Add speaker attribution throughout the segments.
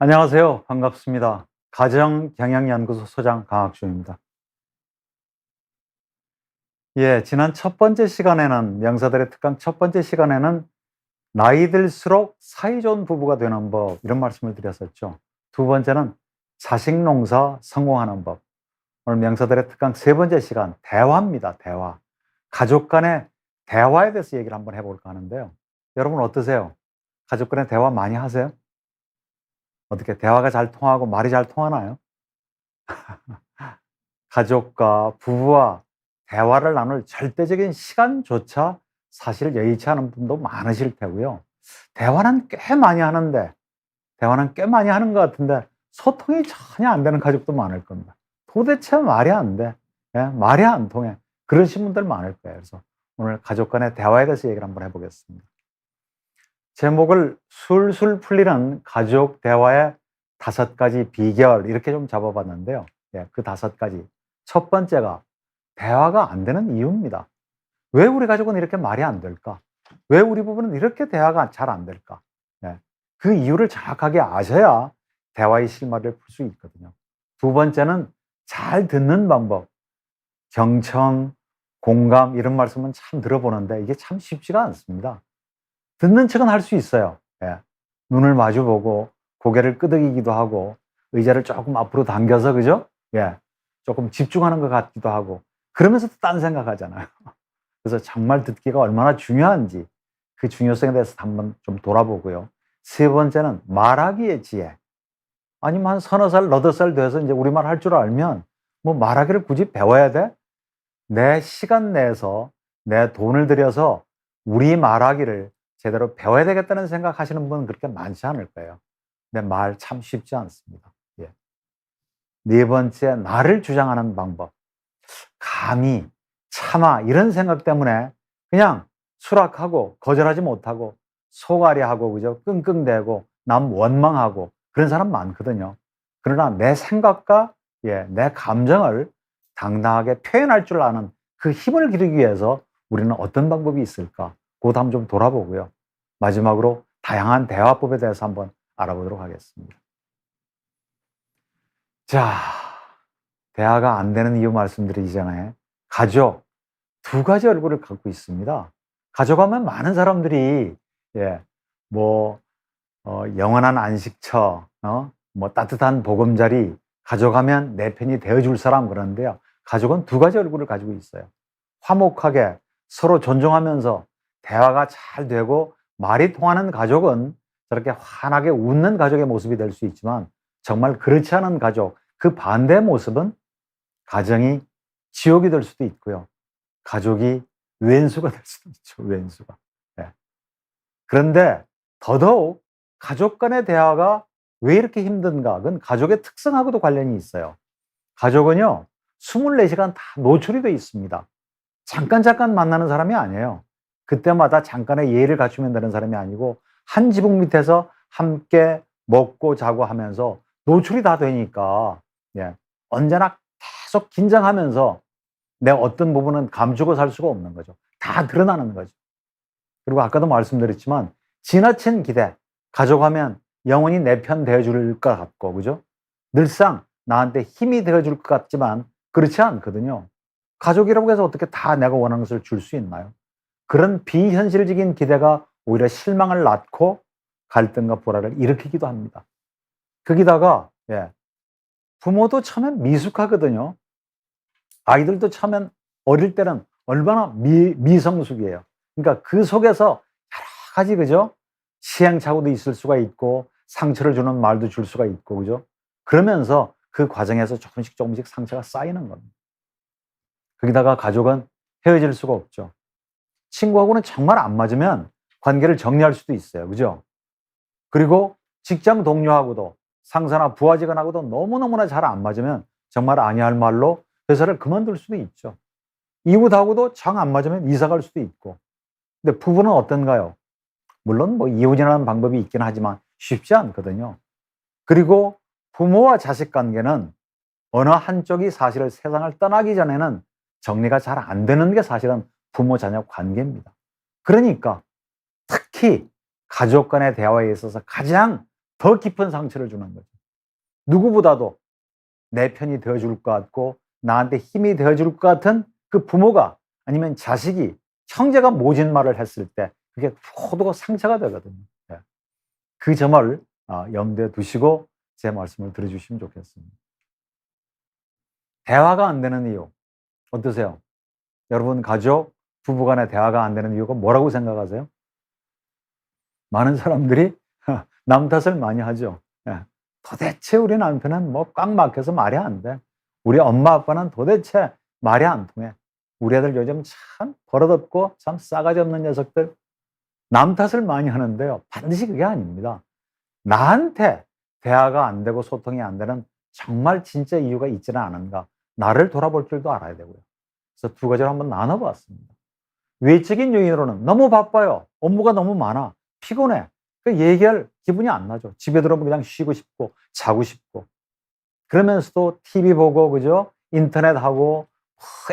Speaker 1: 안녕하세요. 반갑습니다. 가정경영연구소 소장 강학중입니다. 예, 지난 첫 번째 시간에는 명사들의 특강 첫 번째 시간에는 나이 들수록 사이좋은 부부가 되는 법 이런 말씀을 드렸었죠. 두 번째는 자식 농사 성공하는 법. 오늘 명사들의 특강 세 번째 시간 대화입니다. 대화. 가족 간의 대화에 대해서 얘기를 한번 해볼까 하는데요. 여러분 어떠세요? 가족 간의 대화 많이 하세요? 어떻게 대화가 잘 통하고 말이 잘 통하나요? 가족과 부부와 대화를 나눌 절대적인 시간조차 사실 여의치 않은 분도 많으실 테고요. 대화는 꽤 많이 하는데, 대화는 꽤 많이 하는 것 같은데, 소통이 전혀 안 되는 가족도 많을 겁니다. 도대체 말이 안 돼. 예? 말이 안 통해. 그러신 분들 많을 거예요. 그래서 오늘 가족 간의 대화에 대해서 얘기를 한번 해보겠습니다. 제목을 술술 풀리는 가족 대화의 5가지 비결 이렇게 좀 잡아봤는데요. 예, 그 5가지. 첫 번째가 대화가 안 되는 이유입니다. 왜 우리 가족은 이렇게 말이 안 될까? 왜 우리 부부는 이렇게 대화가 잘 안 될까? 예, 그 이유를 정확하게 아셔야 대화의 실마리를 풀 수 있거든요. 두 번째는 잘 듣는 방법. 경청, 공감 이런 말씀은 참 들어보는데 이게 참 쉽지가 않습니다. 듣는 척은 할 수 있어요. 예. 눈을 마주보고 고개를 끄덕이기도 하고 의자를 조금 앞으로 당겨서 그죠? 예. 조금 집중하는 것 같기도 하고 그러면서도 딴 생각하잖아요. 그래서 정말 듣기가 얼마나 중요한지 그 중요성에 대해서 한번 좀 돌아보고요. 세 번째는 말하기의 지혜. 아니면 한 서너 살, 너덟 살 돼서 이제 우리말 할 줄 알면 뭐 말하기를 굳이 배워야 돼? 내 시간 내에서 내 돈을 들여서 우리 말하기를 제대로 배워야 되겠다는 생각하시는 분은 그렇게 많지 않을 거예요. 근데 말 참 쉽지 않습니다. 예. 네 번째, 나를 주장하는 방법. 감히, 차마 이런 생각 때문에 그냥 수락하고 거절하지 못하고 속앓이하고 그죠? 끙끙대고 남 원망하고 그런 사람 많거든요. 그러나 내 생각과 내 감정을 당당하게 표현할 줄 아는 그 힘을 기르기 위해서 우리는 어떤 방법이 있을까? 그것도 한번 좀 돌아보고요. 마지막으로 다양한 대화법에 대해서 한번 알아보도록 하겠습니다. 자, 대화가 안 되는 이유 말씀드리기 전에 가족 2가지 얼굴을 갖고 있습니다. 가족하면 많은 사람들이 예, 뭐 영원한 안식처, 뭐 따뜻한 보금자리, 가족하면 내 편이 되어줄 사람 그러는데요. 가족은 2가지 얼굴을 가지고 있어요. 화목하게 서로 존중하면서 대화가 잘 되고 말이 통하는 가족은 저렇게 환하게 웃는 가족의 모습이 될 수 있지만 정말 그렇지 않은 가족, 그 반대 모습은 가정이 지옥이 될 수도 있고요. 가족이 왼수가 될 수도 있죠. 왼수가. 네. 그런데 더더욱 가족 간의 대화가 왜 이렇게 힘든가? 그건 가족의 특성하고도 관련이 있어요. 가족은요, 24시간 다 노출이 돼 있습니다. 잠깐 만나는 사람이 아니에요. 그때마다 잠깐의 예의를 갖추면 되는 사람이 아니고 한 지붕 밑에서 함께 먹고 자고 하면서 노출이 다 되니까 언제나 계속 긴장하면서 내 어떤 부분은 감추고 살 수가 없는 거죠. 다 드러나는 거죠. 그리고 아까도 말씀드렸지만 지나친 기대, 가족하면 영원히 내 편 되어줄 것 같고 그죠? 늘상 나한테 힘이 되어줄 것 같지만 그렇지 않거든요. 가족이라고 해서 어떻게 다 내가 원하는 것을 줄 수 있나요? 그런 비현실적인 기대가 오히려 실망을 낳고 갈등과 불화를 일으키기도 합니다. 거기다가 부모도 처음엔 미숙하거든요. 아이들도 처음엔 어릴 때는 얼마나 미성숙이에요. 그러니까 그 속에서 여러 가지 그죠? 시행착오도 있을 수가 있고 상처를 주는 말도 줄 수가 있고 그죠? 그러면서 그 과정에서 조금씩 상처가 쌓이는 겁니다. 거기다가 가족은 헤어질 수가 없죠. 친구하고는 정말 안 맞으면 관계를 정리할 수도 있어요. 그죠? 그리고 직장 동료하고도 상사나 부하 직원하고도 너무너무나 잘 안 맞으면 정말 아니할 말로 회사를 그만둘 수도 있죠. 이웃하고도 정 안 맞으면 이사 갈 수도 있고. 근데 부부는 어떤가요? 물론 뭐 이혼이라는 방법이 있긴 하지만 쉽지 않거든요. 그리고 부모와 자식 관계는 어느 한쪽이 사실은 세상을 떠나기 전에는 정리가 잘 안 되는 게 사실은 부모 자녀 관계입니다. 그러니까 특히 가족 간의 대화에 있어서 가장 더 깊은 상처를 주는 거죠. 누구보다도 내 편이 되어줄 것 같고 나한테 힘이 되어줄 것 같은 그 부모가 아니면 자식이 형제가 모진 말을 했을 때 그게 모두 상처가 되거든요. 예. 그 점을 염두에 두시고 제 말씀을 들어주시면 좋겠습니다. 대화가 안 되는 이유 어떠세요? 여러분 가족, 부부간의 대화가 안 되는 이유가 뭐라고 생각하세요? 많은 사람들이 남 탓을 많이 하죠. 예. 도대체 우리 남편은 뭐 꽉 막혀서 말이 안 돼. 우리 엄마 아빠는 도대체 말이 안 통해. 우리 애들 요즘 참 버릇없고 참 싸가지 없는 녀석들. 남 탓을 많이 하는데요. 반드시 그게 아닙니다. 나한테 대화가 안 되고 소통이 안 되는 정말 진짜 이유가 있지는 않은가. 나를 돌아볼 줄도 알아야 되고요. 그래서 두 가지를 한번 나눠봤습니다. 외적인 요인으로는 너무 바빠요. 업무가 너무 많아. 피곤해. 그 얘기할 기분이 안 나죠. 집에 들어오면 그냥 쉬고 싶고 자고 싶고. 그러면서도 TV 보고 그죠? 인터넷 하고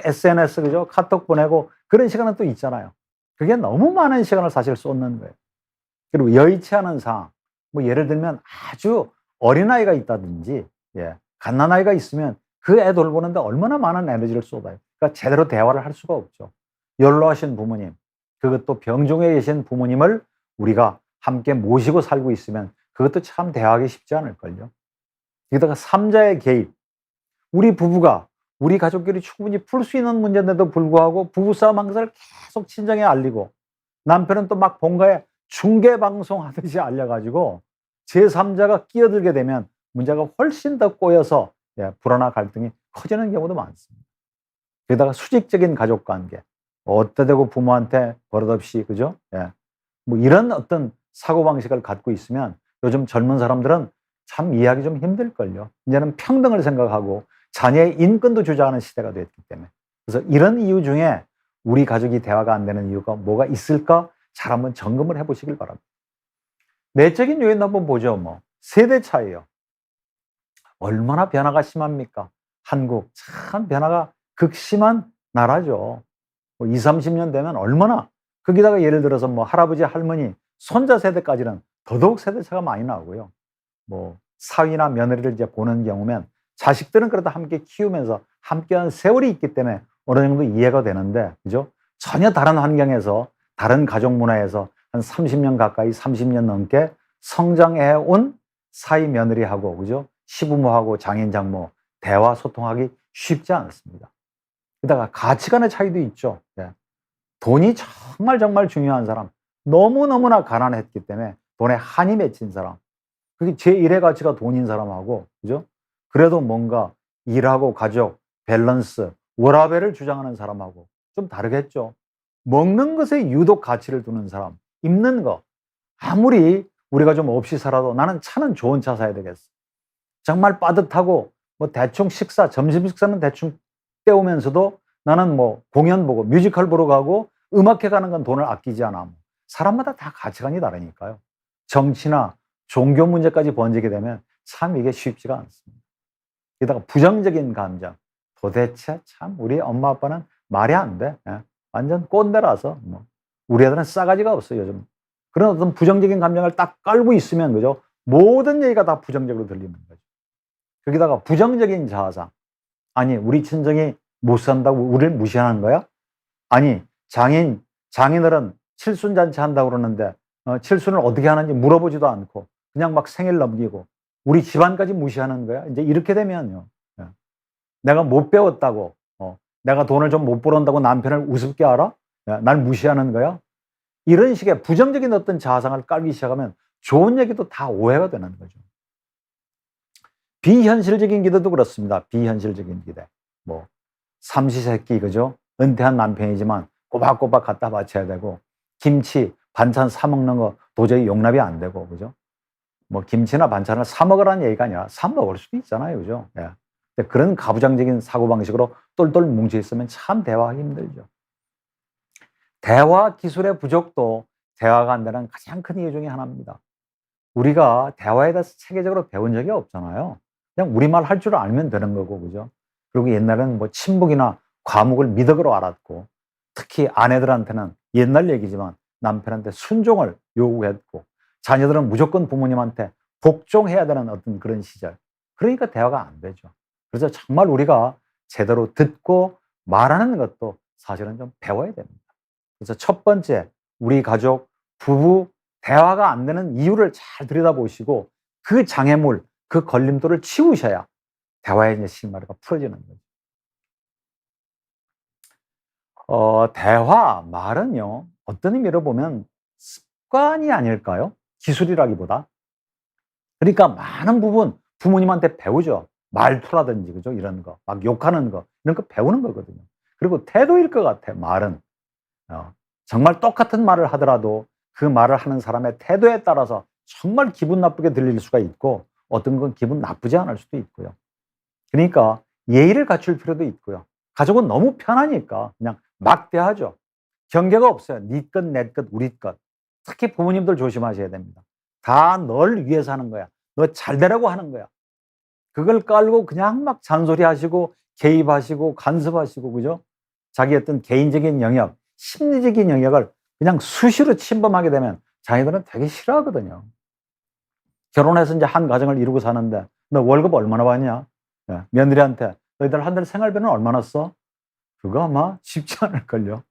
Speaker 1: SNS 그죠? 카톡 보내고 그런 시간은 또 있잖아요. 그게 너무 많은 시간을 사실 쏟는 거예요. 그리고 여의치 않은 상황. 뭐 예를 들면 아주 어린아이가 있다든지 갓난아이가 있으면 그 애 돌보는데 얼마나 많은 에너지를 쏟아요. 그러니까 제대로 대화를 할 수가 없죠. 연로하신 부모님, 그것도 병중에 계신 부모님을 우리가 함께 모시고 살고 있으면 그것도 참 대화하기 쉽지 않을걸요. 여기다가 삼자의 개입. 우리 부부가 우리 가족끼리 충분히 풀 수 있는 문제인데도 불구하고 부부싸움 한 것을 계속 친정에 알리고 남편은 또 막 본가에 중계방송 하듯이 알려가지고 제3자가 끼어들게 되면 문제가 훨씬 더 꼬여서 불화나 갈등이 커지는 경우도 많습니다. 게다가 수직적인 가족관계, 어때되고 부모한테 버릇없이 그죠? 뭐 이런 어떤 사고방식을 갖고 있으면 요즘 젊은 사람들은 참 이해하기 좀 힘들걸요. 이제는 평등을 생각하고 자녀의 인권도 주장하는 시대가 됐기 때문에. 그래서 이런 이유 중에 우리 가족이 대화가 안 되는 이유가 뭐가 있을까? 잘 한번 점검을 해보시길 바랍니다. 내적인 요인 한번 보죠. 뭐 세대 차이요. 얼마나 변화가 심합니까? 한국 참 변화가 극심한 나라죠. 뭐 20, 30년 되면 얼마나 거기다가 예를 들어서 뭐 할아버지, 할머니, 손자 세대까지는 더더욱 세대차가 많이 나오고요. 뭐 사위나 며느리를 이제 보는 경우면 자식들은 그래도 함께 키우면서 함께한 세월이 있기 때문에 어느 정도 이해가 되는데, 그죠? 전혀 다른 환경에서 다른 가족 문화에서 한 30년 가까이 30년 넘게 성장해 온 사위 며느리하고, 그죠? 시부모하고 장인 장모 대화 소통하기 쉽지 않습니다. 게다가 가치관의 차이도 있죠. 돈이 정말 정말 중요한 사람, 너무너무나 가난했기 때문에 돈에 한이 맺힌 사람, 그게 제1의 가치가 돈인 사람하고, 그죠? 그래도 뭔가 일하고 가족, 밸런스, 워라밸을 주장하는 사람하고 좀 다르겠죠. 먹는 것에 유독 가치를 두는 사람, 입는 거, 아무리 우리가 좀 없이 살아도 나는 차는 좋은 차 사야 되겠어. 정말 빠듯하고 뭐 대충 식사, 점심 식사는 대충 때우면서도 나는 뭐 공연 보고 뮤지컬 보러 가고 음악회 가는 건 돈을 아끼지 않아. 사람마다 다 가치관이 다르니까요. 정치나 종교 문제까지 번지게 되면 참 이게 쉽지가 않습니다. 게다가 부정적인 감정. 도대체 참 우리 엄마 아빠는 말이 안 돼. 완전 꼰대라서 뭐 우리 애들은 싸가지가 없어 요즘. 그런 어떤 부정적인 감정을 딱 깔고 있으면 그죠? 모든 얘기가 다 부정적으로 들리는 거죠. 거기다가 부정적인 자아상. 아니 우리 친정이 못 산다고 우리를 무시하는 거야? 아니 장인어른 칠순잔치 한다고 그러는데 칠순을 어떻게 하는지 물어보지도 않고 그냥 막 생일 넘기고 우리 집안까지 무시하는 거야? 이제 이렇게 되면요. 내가 못 배웠다고 내가 돈을 좀 못 벌었다고 남편을 우습게 알아? 날 무시하는 거야? 이런 식의 부정적인 어떤 자아상을 깔기 시작하면 좋은 얘기도 다 오해가 되는 거죠. 비현실적인 기대도 그렇습니다. 비현실적인 기대. 뭐 삼시세끼 그죠? 은퇴한 남편이지만 꼬박꼬박 갖다 바쳐야 되고 김치, 반찬 사 먹는 거 도저히 용납이 안 되고 그죠? 뭐 김치나 반찬을 사 먹으라는 얘기가 아니라 사 먹을 수도 있잖아요. 그죠? 근데 그런 가부장적인 사고방식으로 똘똘 뭉쳐 있으면 참 대화하기 힘들죠. 대화 기술의 부족도 대화가 안 되는 가장 큰 이유 중에 하나입니다. 우리가 대화에 대해서 체계적으로 배운 적이 없잖아요. 그냥 우리말 할 줄 알면 되는 거고, 그죠? 그리고 옛날에는 뭐 친북이나 과묵을 미덕으로 알았고, 특히 아내들한테는 옛날 얘기지만 남편한테 순종을 요구했고, 자녀들은 무조건 부모님한테 복종해야 되는 어떤 그런 시절. 그러니까 대화가 안 되죠. 그래서 정말 우리가 제대로 듣고 말하는 것도 사실은 좀 배워야 됩니다. 그래서 첫 번째, 우리 가족, 부부, 대화가 안 되는 이유를 잘 들여다보시고 그 장애물, 그 걸림돌을 치우셔야 대화의 이제 실마리가 풀어지는 거죠. 대화, 말은요, 어떤 의미로 보면 습관이 아닐까요? 기술이라기보다. 그러니까 많은 부분 부모님한테 배우죠. 말투라든지, 그죠? 이런 거, 막 욕하는 거, 이런 거 배우는 거거든요. 그리고 태도일 것 같아요, 말은. 정말 똑같은 말을 하더라도 그 말을 하는 사람의 태도에 따라서 정말 기분 나쁘게 들릴 수가 있고 어떤 건 기분 나쁘지 않을 수도 있고요. 그러니까 예의를 갖출 필요도 있고요. 가족은 너무 편하니까 그냥 막 대하죠. 경계가 없어요. 네 것, 내 것, 우리 것. 특히 부모님들 조심하셔야 됩니다. 다 널 위해서 하는 거야. 너 잘 되라고 하는 거야. 그걸 깔고 그냥 막 잔소리하시고 개입하시고 간섭하시고, 그죠? 자기 어떤 개인적인 영역, 심리적인 영역을 그냥 수시로 침범하게 되면 자기들은 되게 싫어하거든요. 결혼해서 이제 한 가정을 이루고 사는데 너 월급 얼마나 받냐? 며느리한테 너희들 한 달 생활비는 얼마나 써? 그거 아마 쉽지 않을걸요.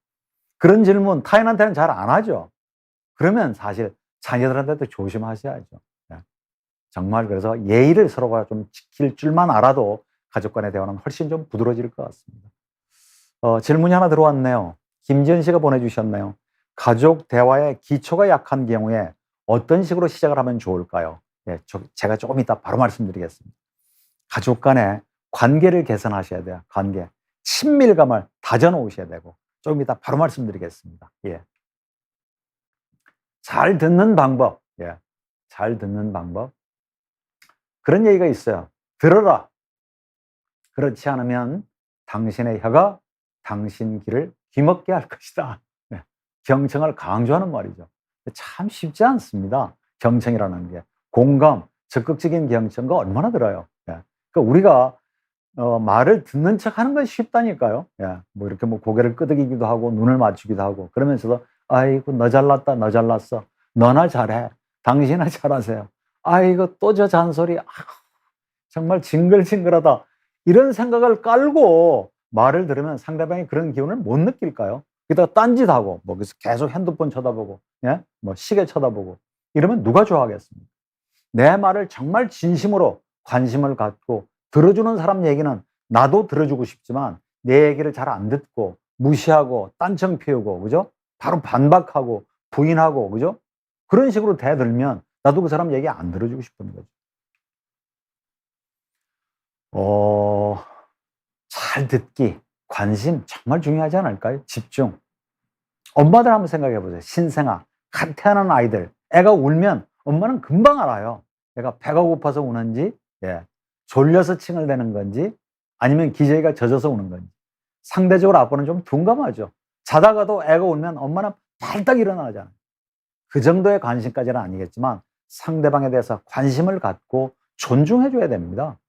Speaker 1: 그런 질문 타인한테는 잘 안 하죠. 그러면 사실 자녀들한테도 조심하셔야죠. 정말 그래서 예의를 서로가 좀 지킬 줄만 알아도 가족 간의 대화는 훨씬 좀 부드러워질 것 같습니다. 질문이 하나 들어왔네요. 김지연 씨가 보내주셨네요. 가족 대화의 기초가 약한 경우에 어떤 식으로 시작을 하면 좋을까요? 제가 조금 이따 바로 말씀드리겠습니다. 가족 간의 관계를 개선하셔야 돼요. 관계. 친밀감을 다져놓으셔야 되고, 조금 이따 바로 말씀드리겠습니다. 잘 듣는 방법. 잘 듣는 방법. 그런 얘기가 있어요. 들어라. 그렇지 않으면 당신의 혀가 당신 귀를 귀먹게 할 것이다. 경청을 강조하는 말이죠. 참 쉽지 않습니다. 경청이라는 게. 공감, 적극적인 경청과 얼마나 들어요. 그러니까 우리가 말을 듣는 척 하는 건 쉽다니까요. 뭐 이렇게 뭐 고개를 끄덕이기도 하고 눈을 맞추기도 하고 그러면서도 아이고 너 잘났다 너 잘났어 너나 잘해 당신아 잘하세요 아이고 또 저 잔소리 정말 징글징글하다 이런 생각을 깔고 말을 들으면 상대방이 그런 기분을 못 느낄까요? 게다가 딴짓하고 뭐 그래서 계속 핸드폰 쳐다보고 뭐 시계 쳐다보고 이러면 누가 좋아하겠습니까? 내 말을 정말 진심으로 관심을 갖고 들어주는 사람 얘기는 나도 들어주고 싶지만 내 얘기를 잘 안 듣고 무시하고 딴청 피우고 그죠? 바로 반박하고 부인하고 그죠? 그런 식으로 대들면 나도 그 사람 얘기 안 들어주고 싶은 거죠. 잘 듣기, 관심 정말 중요하지 않을까요? 집중. 엄마들 한번 생각해 보세요. 신생아, 갓 태어난 아이들, 애가 울면 엄마는 금방 알아요. 애가 배가 고파서 우는지, 졸려서 칭얼대는 건지, 아니면 기저귀가 젖어서 우는 건지. 상대적으로 아빠는 좀 둔감하죠. 자다가도 애가 울면 엄마는 발딱 일어나잖아요. 그 정도의 관심까지는 아니겠지만 상대방에 대해서 관심을 갖고 존중해 줘야 됩니다.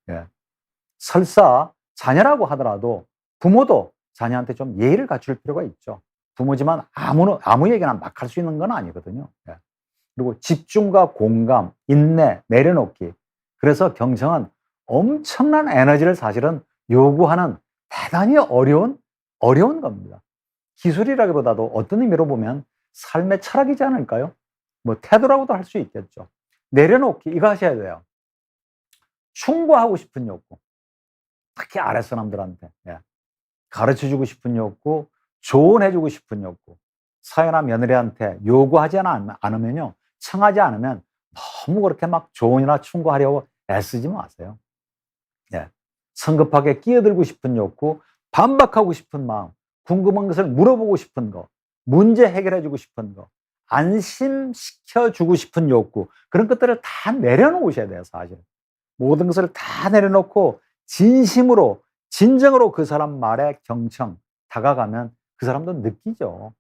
Speaker 1: 설사 자녀라고 하더라도 부모도 자녀한테 좀 예의를 갖출 필요가 있죠. 부모지만 아무 얘기나 막 할 수 있는 건 아니거든요. 그리고 집중과 공감, 인내, 내려놓기. 그래서 경청은 엄청난 에너지를 사실은 요구하는 대단히 어려운 겁니다. 기술이라기보다도 어떤 의미로 보면 삶의 철학이지 않을까요? 뭐 태도라고도 할 수 있겠죠. 내려놓기 이거 하셔야 돼요. 충고하고 싶은 욕구. 특히 아랫사람들한테 가르쳐주고 싶은 욕구, 조언해주고 싶은 욕구. 사연아 며느리한테 요구하지 않으면요, 청하지 않으면 너무 그렇게 막 조언이나 충고하려고 애쓰지 마세요. 성급하게 끼어들고 싶은 욕구, 반박하고 싶은 마음, 궁금한 것을 물어보고 싶은 거, 문제 해결해주고 싶은 거, 안심시켜주고 싶은 욕구, 그런 것들을 다 내려놓으셔야 돼요, 사실. 모든 것을 다 내려놓고 진심으로, 진정으로 그 사람 말에 경청, 다가가면 그 사람도 느끼죠.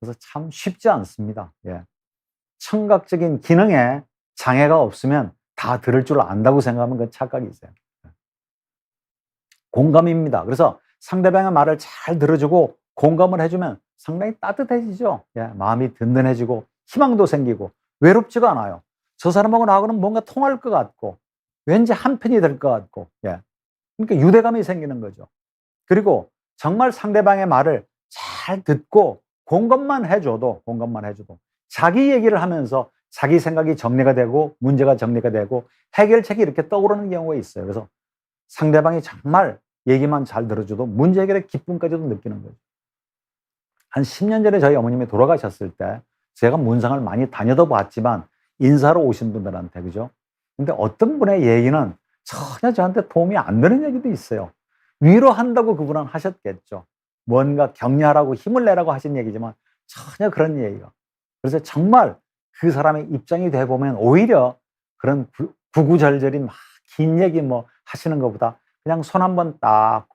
Speaker 1: 그래서 참 쉽지 않습니다. 청각적인 기능에 장애가 없으면 다 들을 줄 안다고 생각하면 그건 착각이세요. 공감입니다. 그래서 상대방의 말을 잘 들어주고 공감을 해주면 상당히 따뜻해지죠. 마음이 든든해지고 희망도 생기고 외롭지가 않아요. 저 사람하고 나하고는 뭔가 통할 것 같고 왠지 한편이 될 것 같고, 예. 그러니까 유대감이 생기는 거죠. 그리고 정말 상대방의 말을 잘 듣고 공감만 해줘도 자기 얘기를 하면서 자기 생각이 정리가 되고 문제가 정리가 되고 해결책이 이렇게 떠오르는 경우가 있어요. 그래서 상대방이 정말 얘기만 잘 들어줘도 문제 해결의 기쁨까지도 느끼는 거죠. 한 10년 전에 저희 어머님이 돌아가셨을 때 제가 문상을 많이 다녀도 봤지만 인사로 오신 분들한테, 그죠? 근데 어떤 분의 얘기는 전혀 저한테 도움이 안 되는 얘기도 있어요. 위로한다고 그분은 하셨겠죠. 뭔가 격려하라고 힘을 내라고 하신 얘기지만 전혀 그런 얘기가. 그래서 정말 그 사람의 입장이 돼 보면 오히려 그런 구구절절이 막 긴 얘기 뭐 하시는 것보다 그냥 손 한번 딱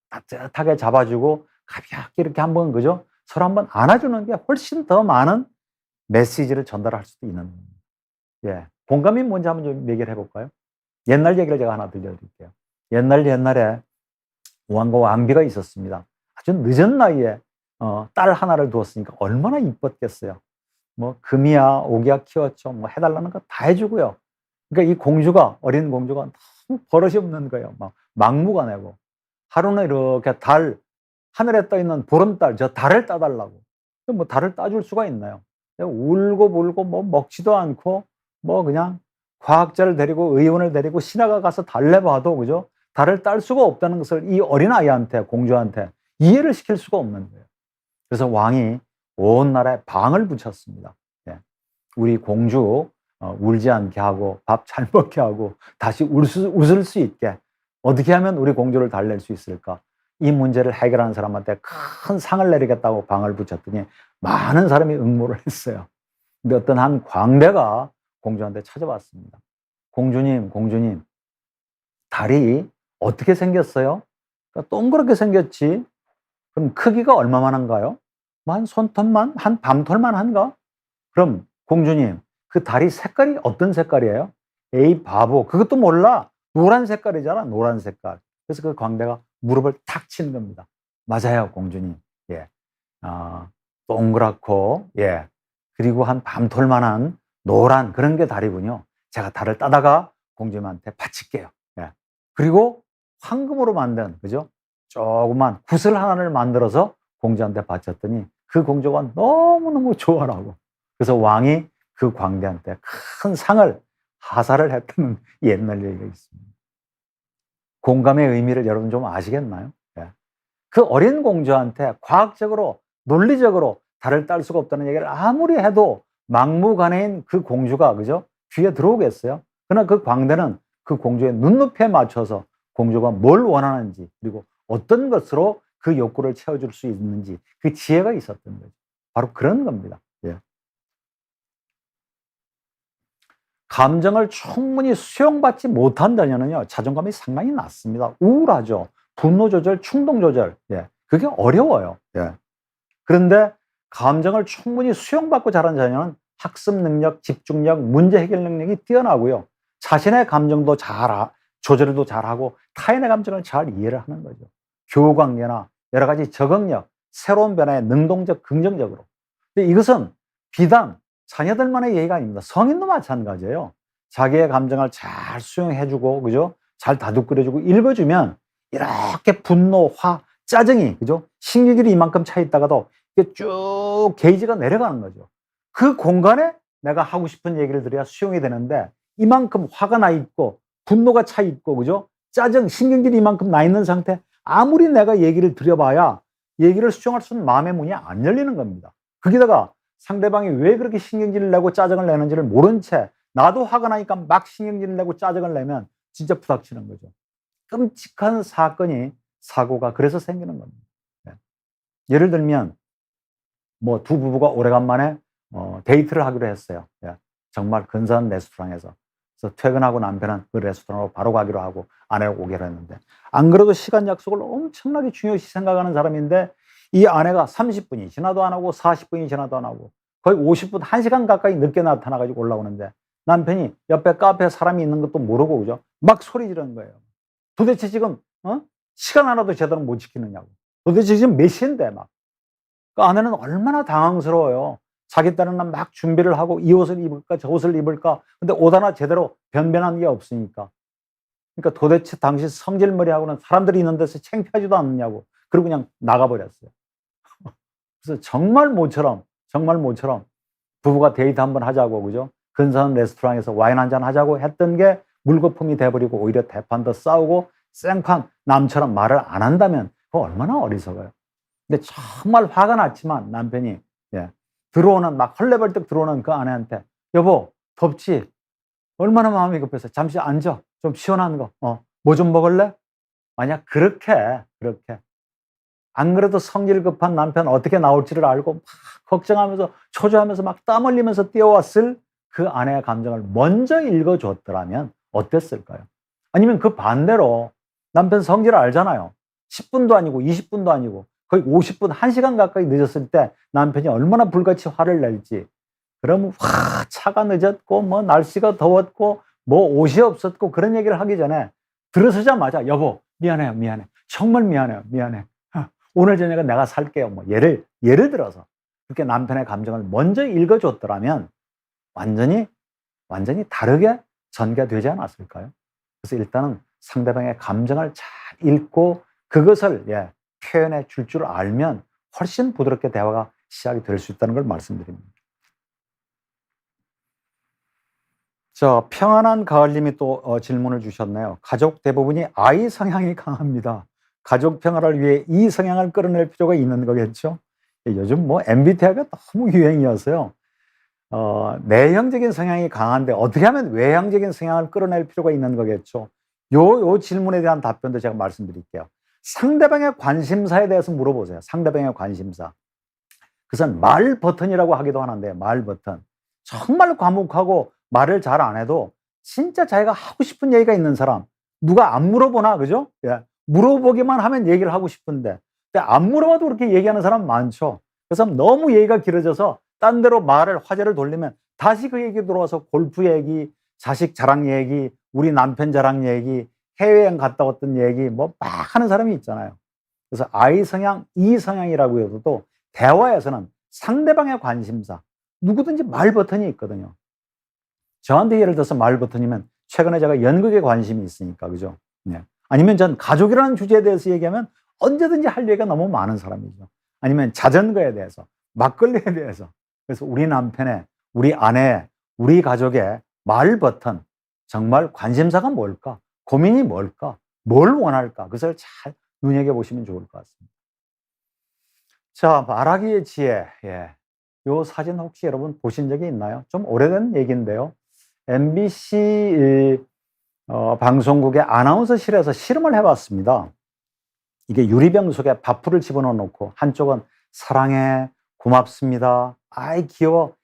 Speaker 1: 따뜻하게 잡아주고 가볍게 이렇게 한번, 그죠? 서로 한번 안아주는 게 훨씬 더 많은 메시지를 전달할 수도 있는. 예. 공감이 뭔지 한번 좀 얘기를 해볼까요? 옛날 얘기를 제가 하나 들려드릴게요. 옛날에 왕과 왕비가 있었습니다. 아주 늦은 나이에 딸 하나를 두었으니까 얼마나 이뻤겠어요. 뭐 금이야 오기야 키웠죠. 뭐 해달라는 거 다 해주고요. 그러니까 이 공주가, 어린 공주가 너무 버릇이 없는 거예요. 막 막무가내고 하루는 이렇게 하늘에 떠 있는 보름달, 저 달을 따달라고. 뭐 달을 따줄 수가 있나요? 울고 불고 뭐 먹지도 않고 뭐 그냥 과학자를 데리고 의원을 데리고 신하가 가서 달래봐도, 그죠? 달을 딸 수가 없다는 것을 이 어린아이한테, 공주한테 이해를 시킬 수가 없는 거예요. 그래서 왕이 온 나라에 방을 붙였습니다. 예. 우리 공주 울지 않게 하고 밥 잘 먹게 하고 다시 웃을 수 있게 어떻게 하면 우리 공주를 달랠 수 있을까? 이 문제를 해결하는 사람한테 큰 상을 내리겠다고 방을 붙였더니 많은 사람이 응모를 했어요. 근데 어떤 한 광대가 공주한테 찾아왔습니다. 공주님, 달이 어떻게 생겼어요? 그러니까 동그랗게 생겼지. 그럼 크기가 얼마만한가요? 한 손톱만, 한 밤톨만 한가? 그럼 공주님, 그 달이 색깔이 어떤 색깔이에요? 에이 바보, 그것도 몰라. 노란 색깔이잖아, 노란 색깔. 그래서 그 광대가 무릎을 탁 치는 겁니다. 맞아요, 공주님. 예. 동그랗고, 예. 그리고 한 밤톨만한 노란 그런 게 달이군요. 제가 달을 따다가 공주님한테 바칠게요. 예. 그리고 황금으로 만든, 그죠? 조그만 구슬 하나를 만들어서 공주한테 바쳤더니 그 공주가 너무너무 좋아라고. 그래서 왕이 그 광대한테 큰 상을 하사를 했다는 옛날 얘기가 있습니다. 공감의 의미를 여러분 좀 아시겠나요? 예. 그 어린 공주한테 과학적으로, 논리적으로 달을 딸 수가 없다는 얘기를 아무리 해도 막무가내인 그 공주가, 그죠? 귀에 들어오겠어요? 그러나 그 광대는 그 공주의 눈높이에 맞춰서 공주가 뭘 원하는지, 그리고 어떤 것으로 그 욕구를 채워줄 수 있는지 그 지혜가 있었던 거죠. 바로 그런 겁니다. 예. 감정을 충분히 수용받지 못한 자녀는요, 자존감이 상당히 낮습니다. 우울하죠. 분노 조절, 충동 조절. 예. 그게 어려워요. 예. 그런데 감정을 충분히 수용받고 자란 자녀는 학습 능력, 집중력, 문제 해결 능력이 뛰어나고요. 자신의 감정도 조절도 잘하고 타인의 감정을 잘 이해를 하는 거죠. 교우 관계나 여러 가지 적응력, 새로운 변화에 능동적, 긍정적으로. 근데 이것은 비단 자녀들만의 얘기가 아닙니다. 성인도 마찬가지예요. 자기의 감정을 잘 수용해주고, 그죠? 잘 다독거려주고 읽어주면 이렇게 분노, 화, 짜증이, 그죠? 신경질이 이만큼 차 있다가도 이게 쭉 게이지가 내려가는 거죠. 그 공간에 내가 하고 싶은 얘기를 들어야 수용이 되는데 이만큼 화가 나 있고 분노가 차 있고, 그죠? 짜증, 신경질이 이만큼 나 있는 상태, 아무리 내가 얘기를 드려봐야 얘기를 수용할 수 있는 마음의 문이 안 열리는 겁니다. 거기다가 상대방이 왜 그렇게 신경질을 내고 짜증을 내는지를 모른 채 나도 화가 나니까 막 신경질을 내고 짜증을 내면 진짜 부닥치는 거죠. 끔찍한 사고가 그래서 생기는 겁니다. 예를 들면 뭐 두 부부가 오래간만에 데이트를 하기로 했어요. 정말 근사한 레스토랑에서. 그래서 퇴근하고 남편은 그 레스토랑으로 바로 가기로 하고 아내가 오기로 했는데, 안 그래도 시간 약속을 엄청나게 중요시 생각하는 사람인데 이 아내가 30분이 지나도 안 하고 40분이 지나도 안 하고 거의 50분, 1시간 가까이 늦게 나타나가지고 올라오는데 남편이 옆에 카페에 사람이 있는 것도 모르고, 그죠? 막 소리 지르는 거예요. 도대체 지금 시간 하나도 제대로 못 지키느냐고. 도대체 지금 몇 시인데 막. 그 아내는 얼마나 당황스러워요. 자기 딴에는 막 준비를 하고 이 옷을 입을까 저 옷을 입을까. 근데 옷 하나 제대로 변변한 게 없으니까. 그러니까 도대체 당신 성질머리하고는 사람들이 있는 데서 창피하지도 않느냐고. 그리고 그냥 나가버렸어요. 그래서 정말 모처럼 부부가 데이트 한번 하자고, 그죠? 근사한 레스토랑에서 와인 한잔 하자고 했던 게 물거품이 돼버리고 오히려 대판 더 싸우고 생판 남처럼 말을 안 한다면 그거 얼마나 어리석어요. 근데 정말 화가 났지만 남편이 들어오는 막 헐레벌떡 들어오는 그 아내한테 여보 덥지? 얼마나 마음이 급해서 잠시 앉아. 좀 시원한 거. 뭐 좀 먹을래? 만약 그렇게 안 그래도 성질 급한 남편 어떻게 나올지를 알고 막 걱정하면서 초조하면서 막 땀 흘리면서 뛰어왔을 그 아내의 감정을 먼저 읽어줬더라면 어땠을까요? 아니면 그 반대로 남편 성질을 알잖아요. 10분도 아니고 20분도 아니고 거의 50분, 1시간 가까이 늦었을 때 남편이 얼마나 불같이 화를 낼지. 그러면 차가 늦었고 뭐 날씨가 더웠고 뭐 옷이 없었고 그런 얘기를 하기 전에 들어서자마자 여보 미안해 정말 미안해 오늘 저녁에 내가 살게요. 뭐 예를 들어서 그렇게 남편의 감정을 먼저 읽어줬더라면 완전히 다르게 전개되지 않았을까요? 그래서 일단은 상대방의 감정을 잘 읽고 그것을 표현해 줄 줄 알면 훨씬 부드럽게 대화가 시작이 될 수 있다는 걸 말씀드립니다. 자, 평안한 가을님이 또 질문을 주셨네요. 가족 대부분이 I 성향이 강합니다. 가족 평화를 위해 이 성향을 끌어낼 필요가 있는 거겠죠? 요즘 뭐 MBTI가 너무 유행이어서요. 내형적인 성향이 강한데 어떻게 하면 외향적인 성향을 끌어낼 필요가 있는 거겠죠? 요 질문에 대한 답변도 제가 말씀드릴게요. 상대방의 관심사에 대해서 물어보세요. 상대방의 관심사. 그것은 말 버튼이라고 하기도 하는데 말 버튼. 정말 과묵하고 말을 잘 안 해도 진짜 자기가 하고 싶은 얘기가 있는 사람. 누가 안 물어보나, 그죠? 물어보기만 하면 얘기를 하고 싶은데 근데 안 물어봐도 그렇게 얘기하는 사람 많죠. 그래서 너무 얘기가 길어져서 딴 데로 화제를 돌리면 다시 그 얘기 들어와서 골프 얘기, 자식 자랑 얘기, 우리 남편 자랑 얘기, 해외여행 갔다 왔던 얘기 뭐 막 하는 사람이 있잖아요. 그래서 I 성향, E 성향이라고 해도 대화에서는 상대방의 관심사, 누구든지 말 버튼이 있거든요. 저한테 예를 들어서 말 버튼이면 최근에 제가 연극에 관심이 있으니까, 그죠? 아니면 전 가족이라는 주제에 대해서 얘기하면 언제든지 할 얘기가 너무 많은 사람이죠. 아니면 자전거에 대해서, 막걸리에 대해서. 그래서 우리 남편의, 우리 아내의, 우리 가족의 말 버튼, 정말 관심사가 뭘까? 고민이 뭘까? 뭘 원할까? 그것을 잘 눈여겨보시면 좋을 것 같습니다. 자, 말하기의 지혜. 요 사진 혹시 여러분 보신 적이 있나요? 좀 오래된 얘기인데요. MBC 방송국의 아나운서실에서 실험을 해봤습니다. 이게 유리병 속에 밥풀을 집어넣어 놓고 한쪽은 사랑해, 고맙습니다, 아이 귀여워,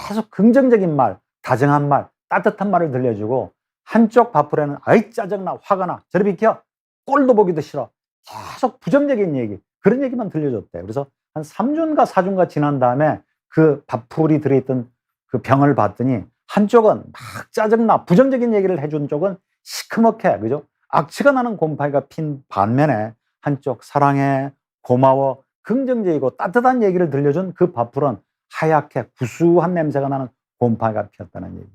Speaker 1: 계속 긍정적인 말, 다정한 말, 따뜻한 말을 들려주고 한쪽 밥풀에는 아이 짜증나, 화가 나, 저리 비켜, 꼴도 보기도 싫어, 계속 부정적인 얘기, 그런 얘기만 들려줬대요. 그래서 한 3주인가 4주인가 지난 다음에 그 밥풀이 들어있던 그 병을 봤더니 한쪽은 막 짜증나 부정적인 얘기를 해준 쪽은 시커멓게, 그죠? 악취가 나는 곰팡이가 핀 반면에 한쪽 사랑해, 고마워, 긍정적이고 따뜻한 얘기를 들려준 그 밥풀은 하얗게 구수한 냄새가 나는 곰팡이가 피었다는 얘기.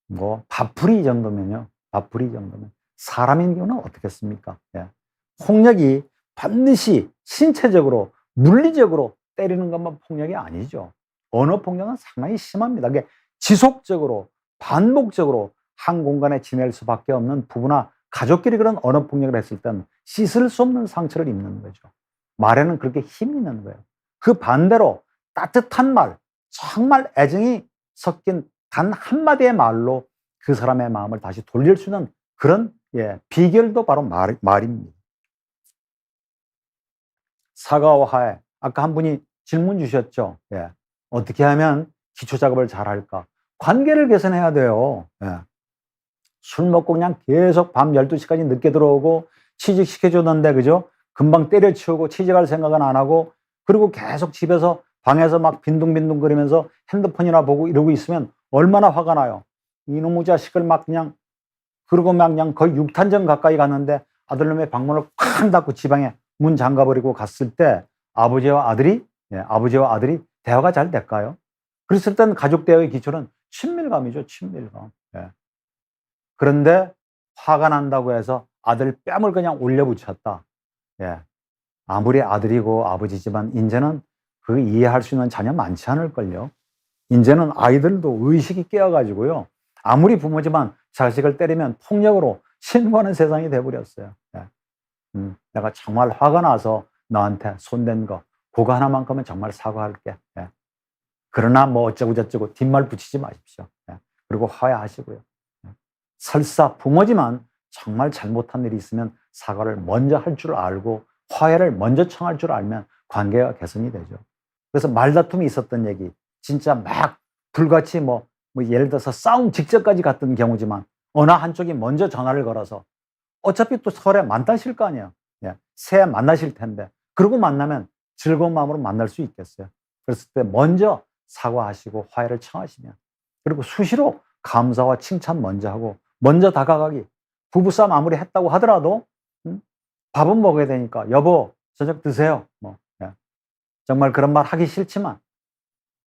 Speaker 1: 뭐 밥풀이 이 정도면요, 밥풀이 이 정도면 사람인 경우는 어떻겠습니까? 폭력이 반드시 신체적으로 물리적으로 때리는 것만 폭력이 아니죠. 언어 폭력은 상당히 심합니다. 그게 지속적으로 반복적으로 한 공간에 지낼 수밖에 없는 부부나 가족끼리 그런 언어 폭력을 했을 때는 씻을 수 없는 상처를 입는 거죠. 말에는 그렇게 힘이 있는 거예요. 그 반대로 따뜻한 말, 정말 애정이 섞인 단 한마디의 말로 그 사람의 마음을 다시 돌릴 수 있는 그런 비결도 바로 말입니다. 사과와 화해. 아까 한 분이 질문 주셨죠. 어떻게 하면 기초 작업을 잘 할까? 관계를 개선해야 돼요. 술 먹고 그냥 계속 밤 12시까지 늦게 들어오고 취직 시켜줬는데, 그죠? 금방 때려치우고 취직할 생각은 안 하고, 그리고 계속 집에서 방에서 막 빈둥빈둥거리면서 핸드폰이나 보고 이러고 있으면 얼마나 화가 나요. 이놈의 자식을 막 그냥, 그러고 막 그냥 거의 6탄전 가까이 갔는데 아들놈의 방문을 쾅 닫고 지방에 문 잠가버리고 갔을 때 아버지와 아들이 대화가 잘 될까요? 그랬을 땐 가족 대화의 기초는 친밀감이죠, 친밀감. 예. 그런데 화가 난다고 해서 아들 뺨을 그냥 올려붙였다. 예. 아무리 아들이고 아버지지만 인제는 그 이해할 수 있는 자녀 많지 않을걸요. 인제는 아이들도 의식이 깨어 가지고요. 아무리 부모지만 자식을 때리면 폭력으로 신고하는 세상이 돼 버렸어요. 예. 내가 정말 화가 나서 너한테 손댄 거 그거 하나만큼은 정말 사과할게. 예. 그러나 뭐 어쩌고 저쩌고 뒷말 붙이지 마십시오. 예. 그리고 화해하시고요. 예. 설사 부모지만 정말 잘못한 일이 있으면 사과를 먼저 할 줄 알고 화해를 먼저 청할 줄 알면 관계가 개선이 되죠. 그래서 말다툼이 있었던 얘기, 진짜 막 불같이 뭐 예를 들어서 싸움 직전까지 갔던 경우지만 어느 한쪽이 먼저 전화를 걸어서 어차피 또 설에 만나실 거 아니에요. 예. 새해 만나실 텐데. 그러고 만나면 즐거운 마음으로 만날 수 있겠어요. 그랬을 때 먼저 사과하시고 화해를 청하시면, 그리고 수시로 감사와 칭찬 먼저 하고 먼저 다가가기. 부부싸움 아무리 했다고 하더라도 밥은 먹어야 되니까 여보 저녁 드세요. 예. 정말 그런 말 하기 싫지만,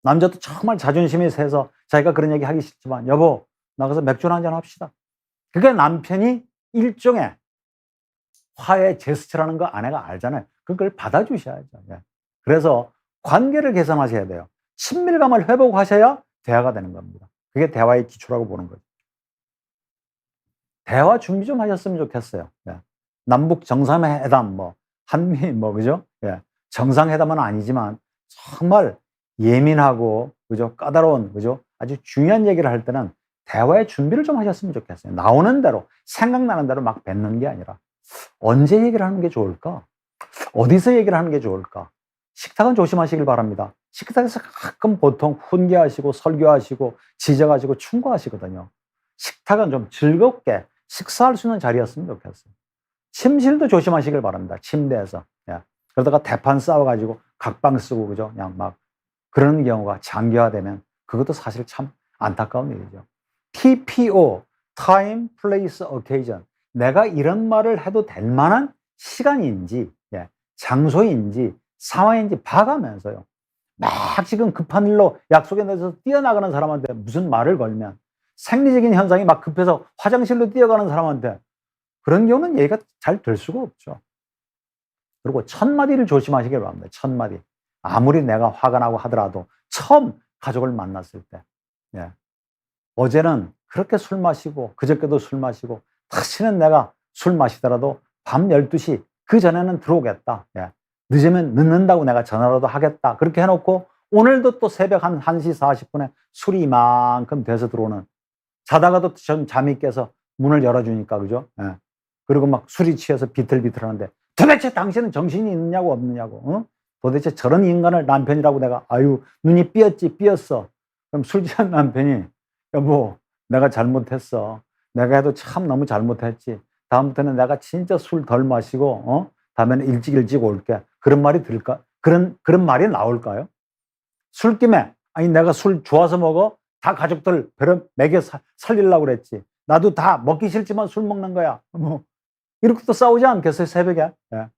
Speaker 1: 남자도 정말 자존심이 세서 자기가 그런 얘기 하기 싫지만 여보 나가서 맥주 한잔 합시다. 그게 남편이 일종의 화해 제스처라는 거 아내가 알잖아요. 그걸 받아주셔야죠. 예. 그래서 관계를 개선하셔야 돼요. 친밀감을 회복하셔야 대화가 되는 겁니다. 그게 대화의 기초라고 보는 거죠. 대화 준비 좀 하셨으면 좋겠어요. 예. 남북 정상회담, 한미, 그죠? 예. 정상회담은 아니지만 정말 예민하고, 그죠? 까다로운, 그죠? 아주 중요한 얘기를 할 때는 대화의 준비를 좀 하셨으면 좋겠어요. 나오는 대로, 생각나는 대로 막 뱉는 게 아니라 언제 얘기를 하는 게 좋을까? 어디서 얘기를 하는 게 좋을까? 식탁은 조심하시길 바랍니다. 식탁에서 가끔 보통 훈계하시고 설교하시고 지적하시고 충고하시거든요. 식탁은 좀 즐겁게 식사할 수 있는 자리였으면 좋겠어요. 침실도 조심하시길 바랍니다. 침대에서. 예. 그러다가 대판 싸워가지고 각방 쓰고, 그죠? 그냥 막 그런 경우가 장기화되면 그것도 사실 참 안타까운 일이죠. TPO, Time, Place, Occasion. 내가 이런 말을 해도 될 만한 시간인지, 예, 장소인지, 상황인지 봐가면서요. 막 지금 급한 일로 약속에 대해서 뛰어나가는 사람한테 무슨 말을 걸면, 생리적인 현상이 막 급해서 화장실로 뛰어가는 사람한테 그런 경우는 얘기가 잘 될 수가 없죠. 그리고 첫 마디를 조심하시길 바랍니다. 첫 마디. 아무리 내가 화가 나고 하더라도 처음 가족을 만났을 때, 예. 어제는 그렇게 술 마시고 그저께도 술 마시고 다시는 내가 술 마시더라도 밤 12시 그 전에는 들어오겠다. 예. 늦으면 늦는다고 내가 전화라도 하겠다. 그렇게 해놓고 오늘도 또 새벽 한 1시 40분에 술이 이만큼 돼서 들어오는, 자다가도 전 잠이 깨서 문을 열어주니까, 그죠? 예. 그리고 막 술이 취해서 비틀비틀하는데 도대체 당신은 정신이 있느냐고 없느냐고. 어? 도대체 저런 인간을 남편이라고 내가, 아유 눈이 삐었어. 그럼 술 취한 남편이 여보 내가 잘못했어. 내가 해도 참 너무 잘못했지. 다음부터는 내가 진짜 술 덜 마시고 다음에는 일찍 올게. 그런 말이 들까? 그런 말이 나올까요? 술김에 아니 내가 술 좋아서 먹어? 다 가족들 먹여 살리려고 그랬지. 나도 다 먹기 싫지만 술 먹는 거야. 이렇게 또 싸우지 않겠어요, 새벽에? 예.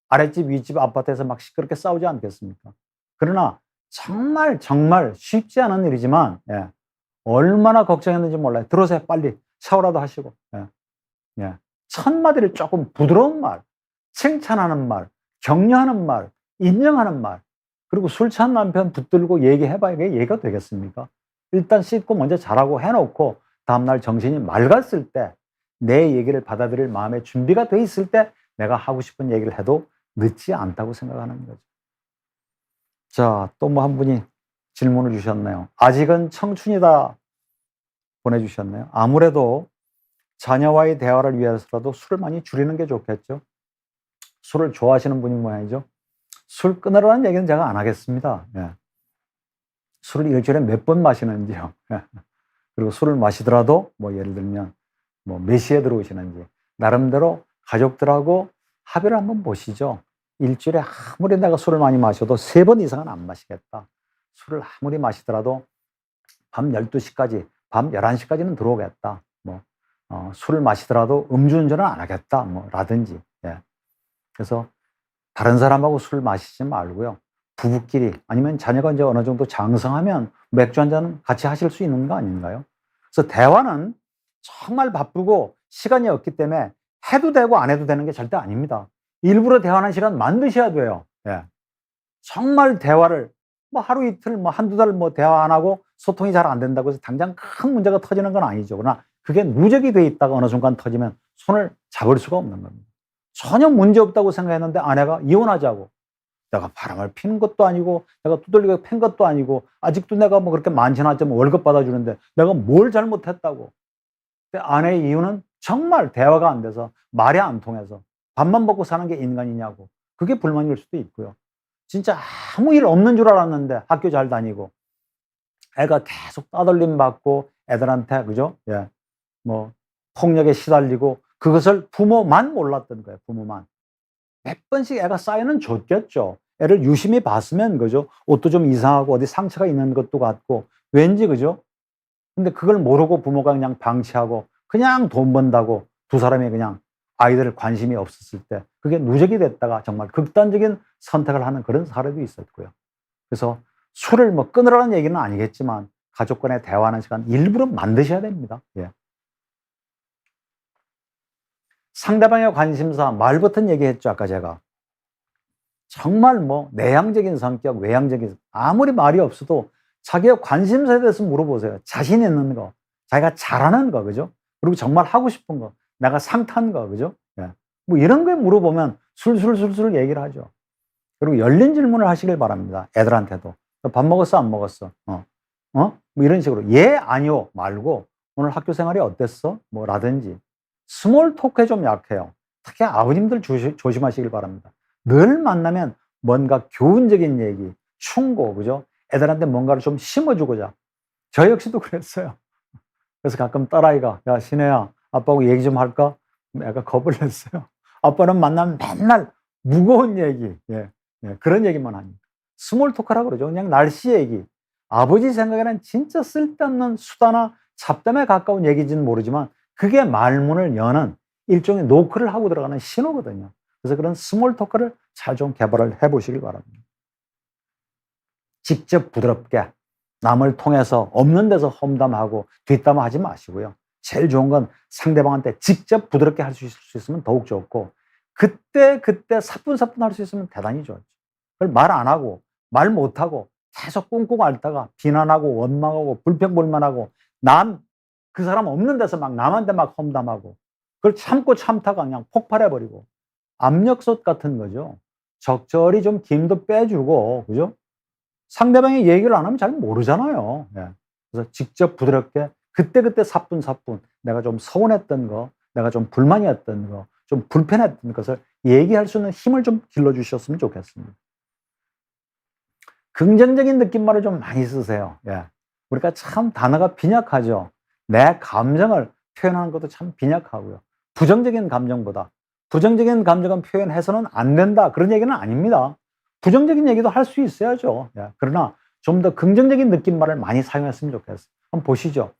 Speaker 1: 아랫집, 윗집 아파트에서 막 시끄럽게 싸우지 않겠습니까? 그러나 정말 쉽지 않은 일이지만, 예. 얼마나 걱정했는지 몰라요. 들어오세요, 빨리. 샤워라도 하시고. 예. 예. 첫 마디를 조금 부드러운 말, 칭찬하는 말, 격려하는 말, 인정하는 말, 그리고 술 취한 남편 붙들고 얘기해봐야 이게 얘기가 되겠습니까? 일단 씻고 먼저 자라고 해놓고 다음날 정신이 맑았을 때, 내 얘기를 받아들일 마음의 준비가 돼 있을 때 내가 하고 싶은 얘기를 해도 늦지 않다고 생각하는 거죠. 자, 또 한 분이 질문을 주셨네요. 아직은 청춘이다 보내주셨네요. 아무래도 자녀와의 대화를 위해서라도 술을 많이 줄이는 게 좋겠죠. 술을 좋아하시는 분인 모양이죠. 술 끊으라는 얘기는 제가 안 하겠습니다. 예. 술을 일주일에 몇 번 마시는지요. 예. 그리고 술을 마시더라도 예를 들면 몇 시에 들어오시는지 나름대로 가족들하고 합의를 한번 보시죠. 일주일에 아무리 내가 술을 많이 마셔도 3번 이상은 안 마시겠다. 술을 아무리 마시더라도 밤 12시까지, 밤 11시까지는 들어오겠다. 술을 마시더라도 음주운전은 안 하겠다. 라든지. 예. 그래서 다른 사람하고 술 마시지 말고요. 부부끼리 아니면 자녀가 이제 어느 정도 장성하면 맥주 한 잔은 같이 하실 수 있는 거 아닌가요? 그래서 대화는 정말 바쁘고 시간이 없기 때문에 해도 되고 안 해도 되는 게 절대 아닙니다. 일부러 대화하는 시간 만드셔야 돼요. 예. 정말 대화를 뭐 하루 이틀 뭐 한두 달 뭐 대화 안 하고 소통이 잘 안 된다고 해서 당장 큰 문제가 터지는 건 아니죠. 그러나 그게 누적이 돼 있다가 어느 순간 터지면 손을 잡을 수가 없는 겁니다. 전혀 문제 없다고 생각했는데 아내가 이혼하자고. 내가 바람을 피는 것도 아니고 내가 두들겨 팬 것도 아니고 아직도 내가 뭐 그렇게 많지는 월급 받아주는데 내가 뭘 잘못했다고. 근데 아내의 이유는 정말 대화가 안 돼서 말이 안 통해서 밥만 먹고 사는 게 인간이냐고. 그게 불만일 수도 있고요. 진짜 아무 일 없는 줄 알았는데 학교 잘 다니고 애가 계속 따돌림 받고 애들한테 그죠? 예. 뭐 폭력에 시달리고 그것을 부모만 몰랐던 거예요. 부모만. 몇 번씩 애가 사인은 줬겠죠. 애를 유심히 봤으면 그죠? 옷도 좀 이상하고 어디 상처가 있는 것도 같고 왠지 그죠? 근데 그걸 모르고 부모가 그냥 방치하고 그냥 돈 번다고 두 사람이 그냥 아이들 관심이 없었을 때 그게 누적이 됐다가 정말 극단적인 선택을 하는 그런 사례도 있었고요. 그래서 술을 뭐 끊으라는 얘기는 아니겠지만 가족 간에 대화하는 시간 일부러 만드셔야 됩니다. 예. 상대방의 관심사, 말 버튼 얘기했죠, 아까 제가. 정말 뭐 내향적인 성격, 외향적인 아무리 말이 없어도 자기의 관심사에 대해서 물어보세요. 자신 있는 거, 자기가 잘하는 거, 그죠? 그리고 정말 하고 싶은 거, 내가 상 탄 거, 그죠? 예. 뭐 이런 거에 물어보면 술술 얘기를 하죠. 그리고 열린 질문을 하시길 바랍니다. 애들한테도. 밥 먹었어, 안 먹었어? 뭐 이런 식으로. 예, 아니요 말고 오늘 학교 생활이 어땠어? 뭐 라든지. 스몰 토크에 좀 약해요. 특히 아버님들 조심하시길 바랍니다. 늘 만나면 뭔가 교훈적인 얘기, 충고, 그죠? 애들한테 뭔가를 좀 심어주고자. 저 역시도 그랬어요. 그래서 가끔 딸아이가, 야, 신혜야, 아빠하고 얘기 좀 할까? 애가 겁을 냈어요. 아빠는 만나면 맨날 무거운 얘기, 예, 그런 얘기만 합니다. 스몰 토크라고 그러죠. 그냥 날씨 얘기. 아버지 생각에는 진짜 쓸데없는 수다나 잡담에 가까운 얘기인지는 모르지만 그게 말문을 여는 일종의 노크를 하고 들어가는 신호거든요. 그래서 그런 스몰 토크를 잘 좀 개발을 해보시길 바랍니다. 직접 부드럽게 남을 통해서 없는 데서 험담하고 뒷담화하지 마시고요. 제일 좋은 건 상대방한테 직접 부드럽게 할 수 있으면 더욱 좋고 그때 사뿐사뿐 할 수 있으면 대단히 좋죠. 그걸 말 안 하고 말 못하고 계속 꿍꿍 앓다가 비난하고 원망하고 불평불만하고 그 사람 없는 데서 막 남한테 막 험담하고 그걸 참다가 그냥 폭발해버리고 압력솥 같은 거죠. 적절히 좀 김도 빼주고 그죠? 상대방이 얘기를 안 하면 잘 모르잖아요. 예. 그래서 직접 부드럽게 그때 사뿐사뿐 내가 좀 서운했던 거, 내가 좀 불만이었던 거, 좀 불편했던 것을 얘기할 수 있는 힘을 좀 길러주셨으면 좋겠습니다. 긍정적인 느낌말을 좀 많이 쓰세요. 예. 우리가 참 단어가 빈약하죠. 내 감정을 표현하는 것도 참 빈약하고요. 부정적인 감정은 표현해서는 안 된다. 그런 얘기는 아닙니다. 부정적인 얘기도 할 수 있어야죠. 예. 그러나 좀 더 긍정적인 느낌말을 많이 사용했으면 좋겠어요. 한번 보시죠.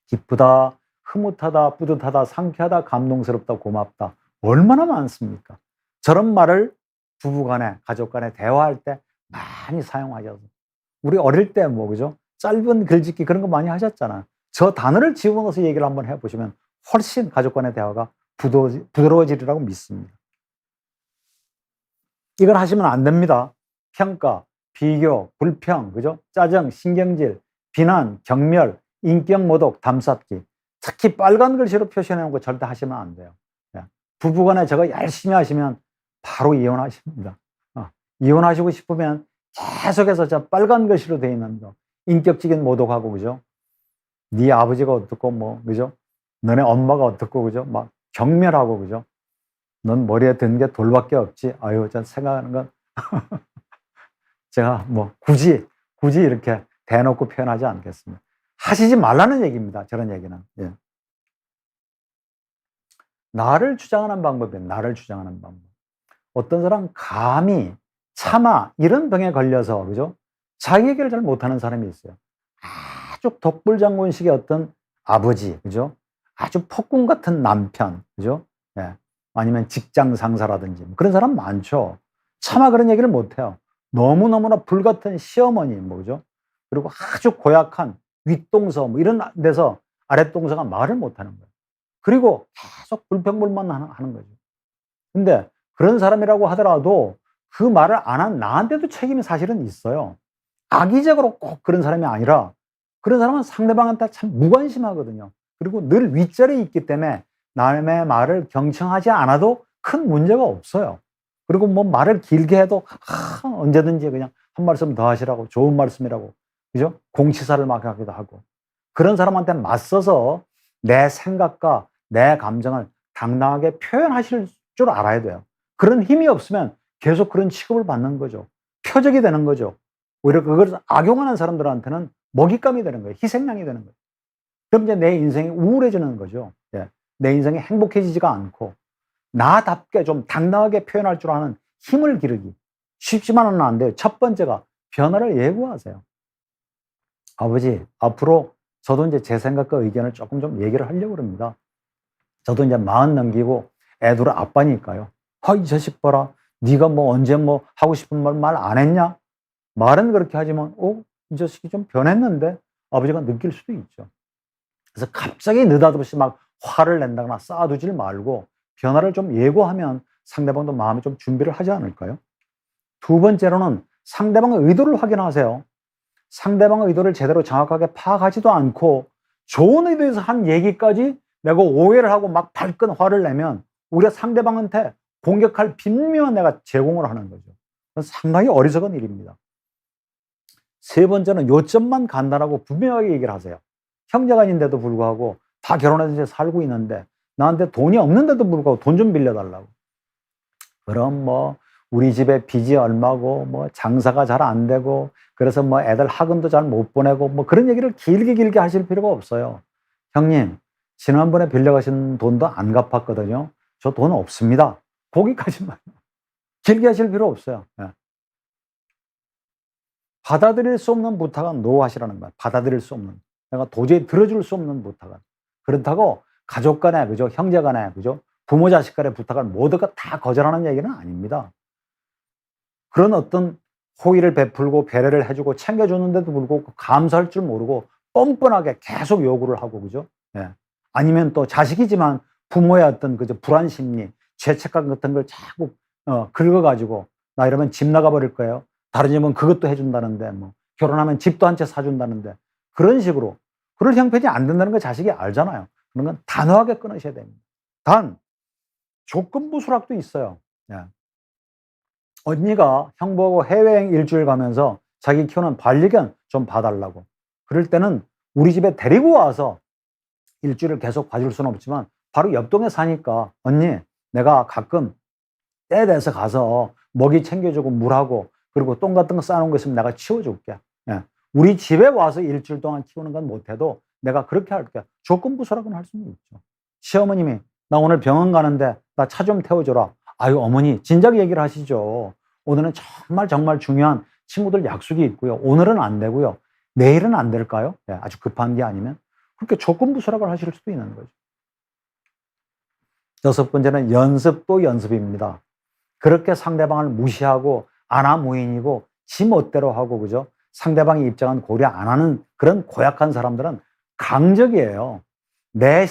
Speaker 1: 기쁘다, 흐뭇하다, 뿌듯하다, 상쾌하다, 감동스럽다, 고맙다. 얼마나 많습니까? 저런 말을 부부간에, 가족간에 대화할 때 많이 사용하셔서. 우리 어릴 때 뭐, 그죠? 짧은 글짓기 그런 거 많이 하셨잖아요. 저 단어를 집어넣어서 얘기를 한번 해보시면 훨씬 가족간의 대화가 부드러워지리라고 믿습니다. 이걸 하시면 안 됩니다. 평가, 비교, 불평, 그죠? 짜증, 신경질, 비난, 경멸, 인격 모독, 담쌓기. 특히 빨간 글씨로 표시해놓은 거 절대 하시면 안 돼요. 부부간에 저거 열심히 하시면 바로 이혼하십니다. 이혼하시고 싶으면 계속해서 저 빨간 글씨로 되어 있는 거. 인격적인 모독하고, 그죠? 네 아버지가 어떻고, 뭐, 그죠? 너네 엄마가 어떻고, 그죠? 막 경멸하고, 그죠? 넌 머리에 든 게 돌밖에 없지. 아유, 저 생각하는 건 제가 뭐 굳이 이렇게 대놓고 표현하지 않겠습니다. 하시지 말라는 얘기입니다. 저런 얘기는. 예. 나를 주장하는 방법이에요. 나를 주장하는 방법. 어떤 사람 감히 차마 이런 병에 걸려서 그죠? 자기 얘기를 잘 못하는 사람이 있어요. 아주 독불장군식의 어떤 아버지, 그죠? 아주 폭군 같은 남편, 그죠? 예. 아니면 직장 상사라든지 그런 사람 많죠. 차마 그런 얘기를 못해요. 너무너무나 불같은 시어머니, 뭐죠? 그리고 아주 고약한 윗동서, 뭐 이런 데서 아랫동서가 말을 못하는 거예요. 그리고 계속 불평불만 하는 거죠. 근데 그런 사람이라고 하더라도 그 말을 안 한 나한테도 책임이 사실은 있어요. 악의적으로 꼭 그런 사람이 아니라 그런 사람은 상대방한테 참 무관심하거든요. 그리고 늘 윗자리에 있기 때문에 남의 말을 경청하지 않아도 큰 문제가 없어요. 그리고 뭐 말을 길게 해도 언제든지 그냥 한 말씀 더 하시라고, 좋은 말씀이라고, 그죠? 공치사를 막 하기도 하고. 그런 사람한테 맞서서 내 생각과 내 감정을 당당하게 표현하실 줄 알아야 돼요. 그런 힘이 없으면 계속 그런 취급을 받는 거죠. 표적이 되는 거죠. 오히려 그걸 악용하는 사람들한테는 먹잇감이 되는 거예요. 희생양이 되는 거예요. 그럼 이제 내 인생이 우울해지는 거죠. 예. 내 인생이 행복해지지가 않고 나답게 좀 당당하게 표현할 줄 아는 힘을 기르기. 쉽지만은 안 돼요. 첫 번째가 변화를 예고하세요. 아버지, 앞으로 저도 이제 제 생각과 의견을 조금 좀 얘기를 하려고 합니다. 저도 이제 40 넘기고 애들 아빠니까요. 이 자식 봐라. 네가 뭐 언제 뭐 하고 싶은 말 안 했냐? 말은 그렇게 하지만, 이 자식이 좀 변했는데? 아버지가 느낄 수도 있죠. 그래서 갑자기 느닷없이 막 화를 낸다거나 쌓아두질 말고 변화를 좀 예고하면 상대방도 마음에 좀 준비를 하지 않을까요? 두 번째로는 상대방의 의도를 확인하세요. 상대방의 의도를 제대로 정확하게 파악하지도 않고 좋은 의도에서 한 얘기까지 내가 오해를 하고 막 발끈 화를 내면 우리가 상대방한테 공격할 빈미만 내가 제공을 하는 거죠. 상당히 어리석은 일입니다. 세 번째는 요점만 간단하고 분명하게 얘기를 하세요. 형제가 있는데도 불구하고 다 결혼해서 이제 살고 있는데 나한테 돈이 없는데도 불구하고 돈 좀 빌려달라고. 그럼 뭐 우리 집에 빚이 얼마고 뭐 장사가 잘 안 되고 그래서 뭐 애들 학원도 잘 못 보내고 뭐 그런 얘기를 길게 하실 필요가 없어요. 형님, 지난번에 빌려가신 돈도 안 갚았거든요. 저 돈 없습니다. 거기까지만. 길게 하실 필요 없어요. 예. 받아들일 수 없는 부탁은 노하시라는 거야. 받아들일 수 없는. 내가 도저히 들어줄 수 없는 부탁은. 그렇다고 가족 간에, 그죠? 형제 간에, 그죠? 부모 자식 간의 부탁을 모두가 다 거절하는 얘기는 아닙니다. 그런 어떤 호의를 베풀고 배려를 해주고 챙겨주는데도 불구하고 감사할 줄 모르고 뻔뻔하게 계속 요구를 하고, 그죠? 예. 아니면 또 자식이지만 부모의 어떤 그저 불안 심리, 죄책감 같은 걸 자꾸 긁어가지고 나 이러면 집 나가버릴 거예요. 다른 집은 그것도 해준다는데 뭐 결혼하면 집도 한 채 사준다는데 그런 식으로 그럴 형편이 안 된다는 걸 자식이 알잖아요. 그런 건 단호하게 끊으셔야 됩니다. 단 조건부 수락도 있어요. 예. 언니가 형보고 해외여행 일주일 가면서 자기 키우는 반려견 좀 봐달라고. 그럴 때는 우리 집에 데리고 와서 일주일을 계속 봐줄 수는 없지만 바로 옆동에 사니까 언니 내가 가끔 때 돼서 가서 먹이 챙겨주고 물하고 그리고 똥 같은 거 싸놓은 거 있으면 내가 치워줄게. 예. 우리 집에 와서 일주일 동안 키우는 건 못해도 내가 그렇게 할게. 조건부 수락은 할 수는 있죠. 시어머님이 나 오늘 병원 가는데 나 차 좀 태워줘라. 아유 어머니 진작 얘기를 하시죠. 오늘은 정말 중요한 친구들 약속이 있고요. 오늘은 안 되고요. 내일은 안 될까요? 예, 아주 급한 게 아니면 그렇게 조건부 수락을 하실 수도 있는 거죠. 여섯 번째는 연습 또 연습입니다. 그렇게 상대방을 무시하고 아나무인이고 지 멋대로 하고, 그죠? 상대방의 입장은 고려 안 하는 그런 고약한 사람들은 강적이에요. 내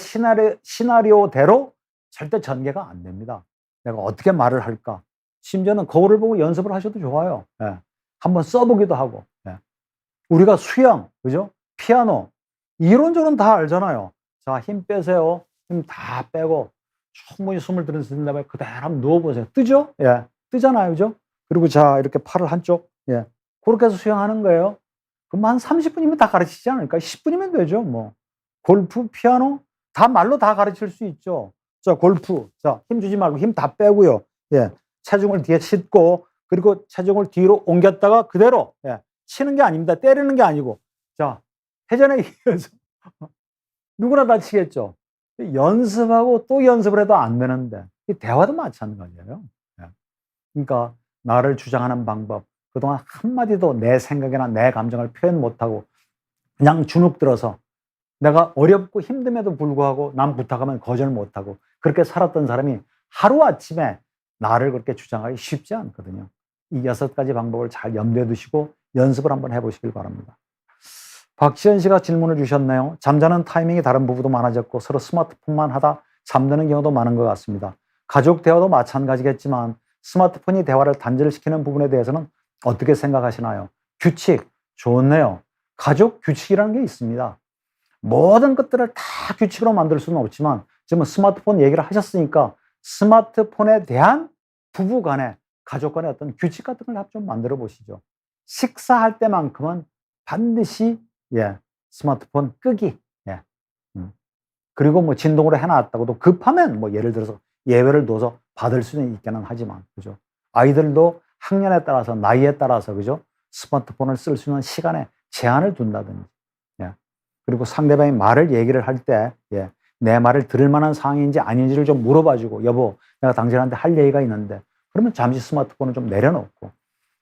Speaker 1: 시나리오대로 절대 전개가 안 됩니다. 내가 어떻게 말을 할까? 심지어는 거울을 보고 연습을 하셔도 좋아요. 예. 한번 써보기도 하고. 예. 우리가 수영, 그죠? 피아노, 이론적으로는 다 알잖아요. 자, 힘 빼세요. 힘 다 빼고 충분히 숨을 들이신 다음에 그대로 한번 누워보세요. 뜨죠? 예. 뜨잖아요. 그죠? 그리고 자, 이렇게 팔을 한쪽, 예. 그렇게 해서 수영하는 거예요. 그럼 한 30분이면 다 가르치지 않을까? 10분이면 되죠. 뭐. 골프, 피아노, 다 말로 다 가르칠 수 있죠. 자, 골프. 자, 힘 주지 말고 힘 다 빼고요. 예. 체중을 뒤에 싣고, 그리고 체중을 뒤로 옮겼다가 그대로, 예. 치는 게 아닙니다. 때리는 게 아니고. 자, 회전에 의해서 누구나 다치겠죠. 연습하고 또 연습을 해도 안 되는데, 이 대화도 마찬가지예요. 예. 그러니까 나를 주장하는 방법, 그동안 한마디도 내 생각이나 내 감정을 표현 못하고 그냥 주눅 들어서 내가 어렵고 힘듦에도 불구하고 남 부탁하면 거절 못하고 그렇게 살았던 사람이 하루아침에 나를 그렇게 주장하기 쉽지 않거든요. 이 6가지 방법을 잘 염두에 두시고 연습을 한번 해보시길 바랍니다. 박지현 씨가 질문을 주셨네요. 잠자는 타이밍이 다른 부부도 많아졌고 서로 스마트폰만 하다 잠드는 경우도 많은 것 같습니다. 가족 대화도 마찬가지겠지만 스마트폰이 대화를 단절시키는 부분에 대해서는 어떻게 생각하시나요? 규칙, 좋네요. 가족 규칙이라는 게 있습니다. 모든 것들을 다 규칙으로 만들 수는 없지만 지금 스마트폰 얘기를 하셨으니까 스마트폰에 대한 부부 간에 가족 간의 어떤 규칙 같은 걸 좀 만들어 보시죠. 식사할 때만큼은 반드시 스마트폰 끄기. 그리고 뭐 진동으로 해놨다고도 급하면 뭐 예를 들어서 예외를 둬서 받을 수는 있기는 하지만, 그죠? 아이들도 학년에 따라서 나이에 따라서, 그죠? 스마트폰을 쓸 수 있는 시간에 제한을 둔다든지, 그리고 상대방이 말을 얘기를 할 때, 내 말을 들을 만한 상황인지 아닌지를 좀 물어봐주고, 여보, 내가 당신한테 할 얘기가 있는데, 그러면 잠시 스마트폰을 좀 내려놓고,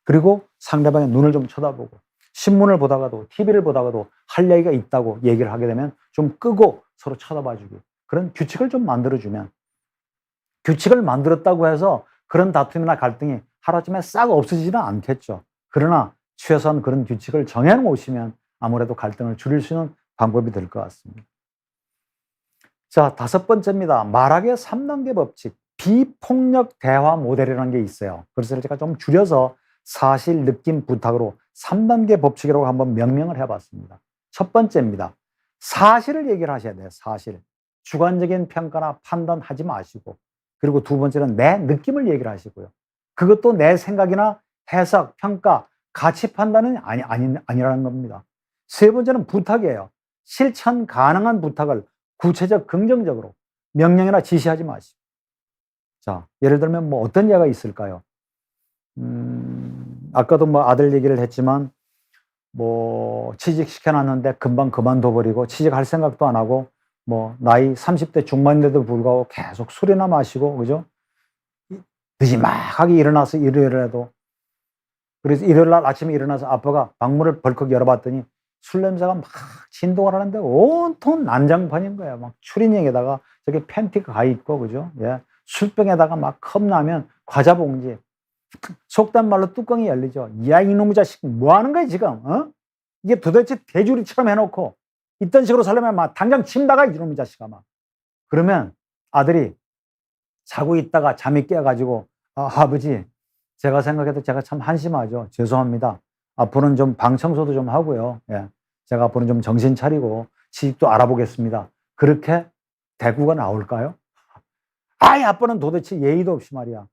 Speaker 1: 그리고 상대방의 눈을 좀 쳐다보고, 신문을 보다가도, TV를 보다가도 할 얘기가 있다고 얘기를 하게 되면 좀 끄고 서로 쳐다봐주기. 그런 규칙을 좀 만들어주면, 규칙을 만들었다고 해서 그런 다툼이나 갈등이 하루아침에 싹 없어지지는 않겠죠. 그러나 최소한 그런 규칙을 정해놓으시면 아무래도 갈등을 줄일 수 있는 방법이 될 것 같습니다. 자, 5번째입니다. 말하기의 3단계 법칙, 비폭력 대화 모델이라는 게 있어요. 그래서 제가 좀 줄여서 사실, 느낌, 부탁으로 3단계 법칙이라고 한번 명명을 해봤습니다. 첫 번째입니다. 사실을 얘기를 하셔야 돼요. 사실. 주관적인 평가나 판단하지 마시고, 그리고 두 번째는 내 느낌을 얘기를 하시고요. 그것도 내 생각이나 해석, 평가, 가치 판단은 아니라는 겁니다. 세 번째는 부탁이에요. 실천 가능한 부탁을 구체적, 긍정적으로 명령이나 지시하지 마시고. 자, 예를 들면 뭐 어떤 예가 있을까요? 아까도 뭐 아들 얘기를 했지만, 뭐 취직시켜놨는데 금방 그만둬버리고 취직할 생각도 안 하고, 뭐 나이 30대 중반인데도 불구하고 계속 술이나 마시고, 그죠? 늦지막하게 일어나서 일요일에도, 그래서 일요일날 아침에 일어나서 아빠가 방문을 벌컥 열어봤더니 술 냄새가 막 진동을 하는데 온통 난장판인 거예요. 막 추리닝에다가 저기 팬티가 가 있고, 그죠? 술병에다가 막 컵라면, 과자 봉지, 속단 말로 뚜껑이 열리죠. 야, 이놈의 자식, 뭐 하는 거야, 지금? 이게 도대체 대주리처럼 해놓고, 이딴 식으로 살려면 막 당장 침 나가, 이놈의 자식아, 막. 그러면 아들이 자고 있다가 잠이 깨가지고, 아버지, 제가 생각해도 제가 참 한심하죠. 죄송합니다. 앞으로는 좀 방 청소도 좀 하고요. 제가 앞으로는 좀 정신 차리고 취직도 알아보겠습니다. 그렇게 대꾸가 나올까요? 아이, 아빠는 도대체 예의도 없이 말이야.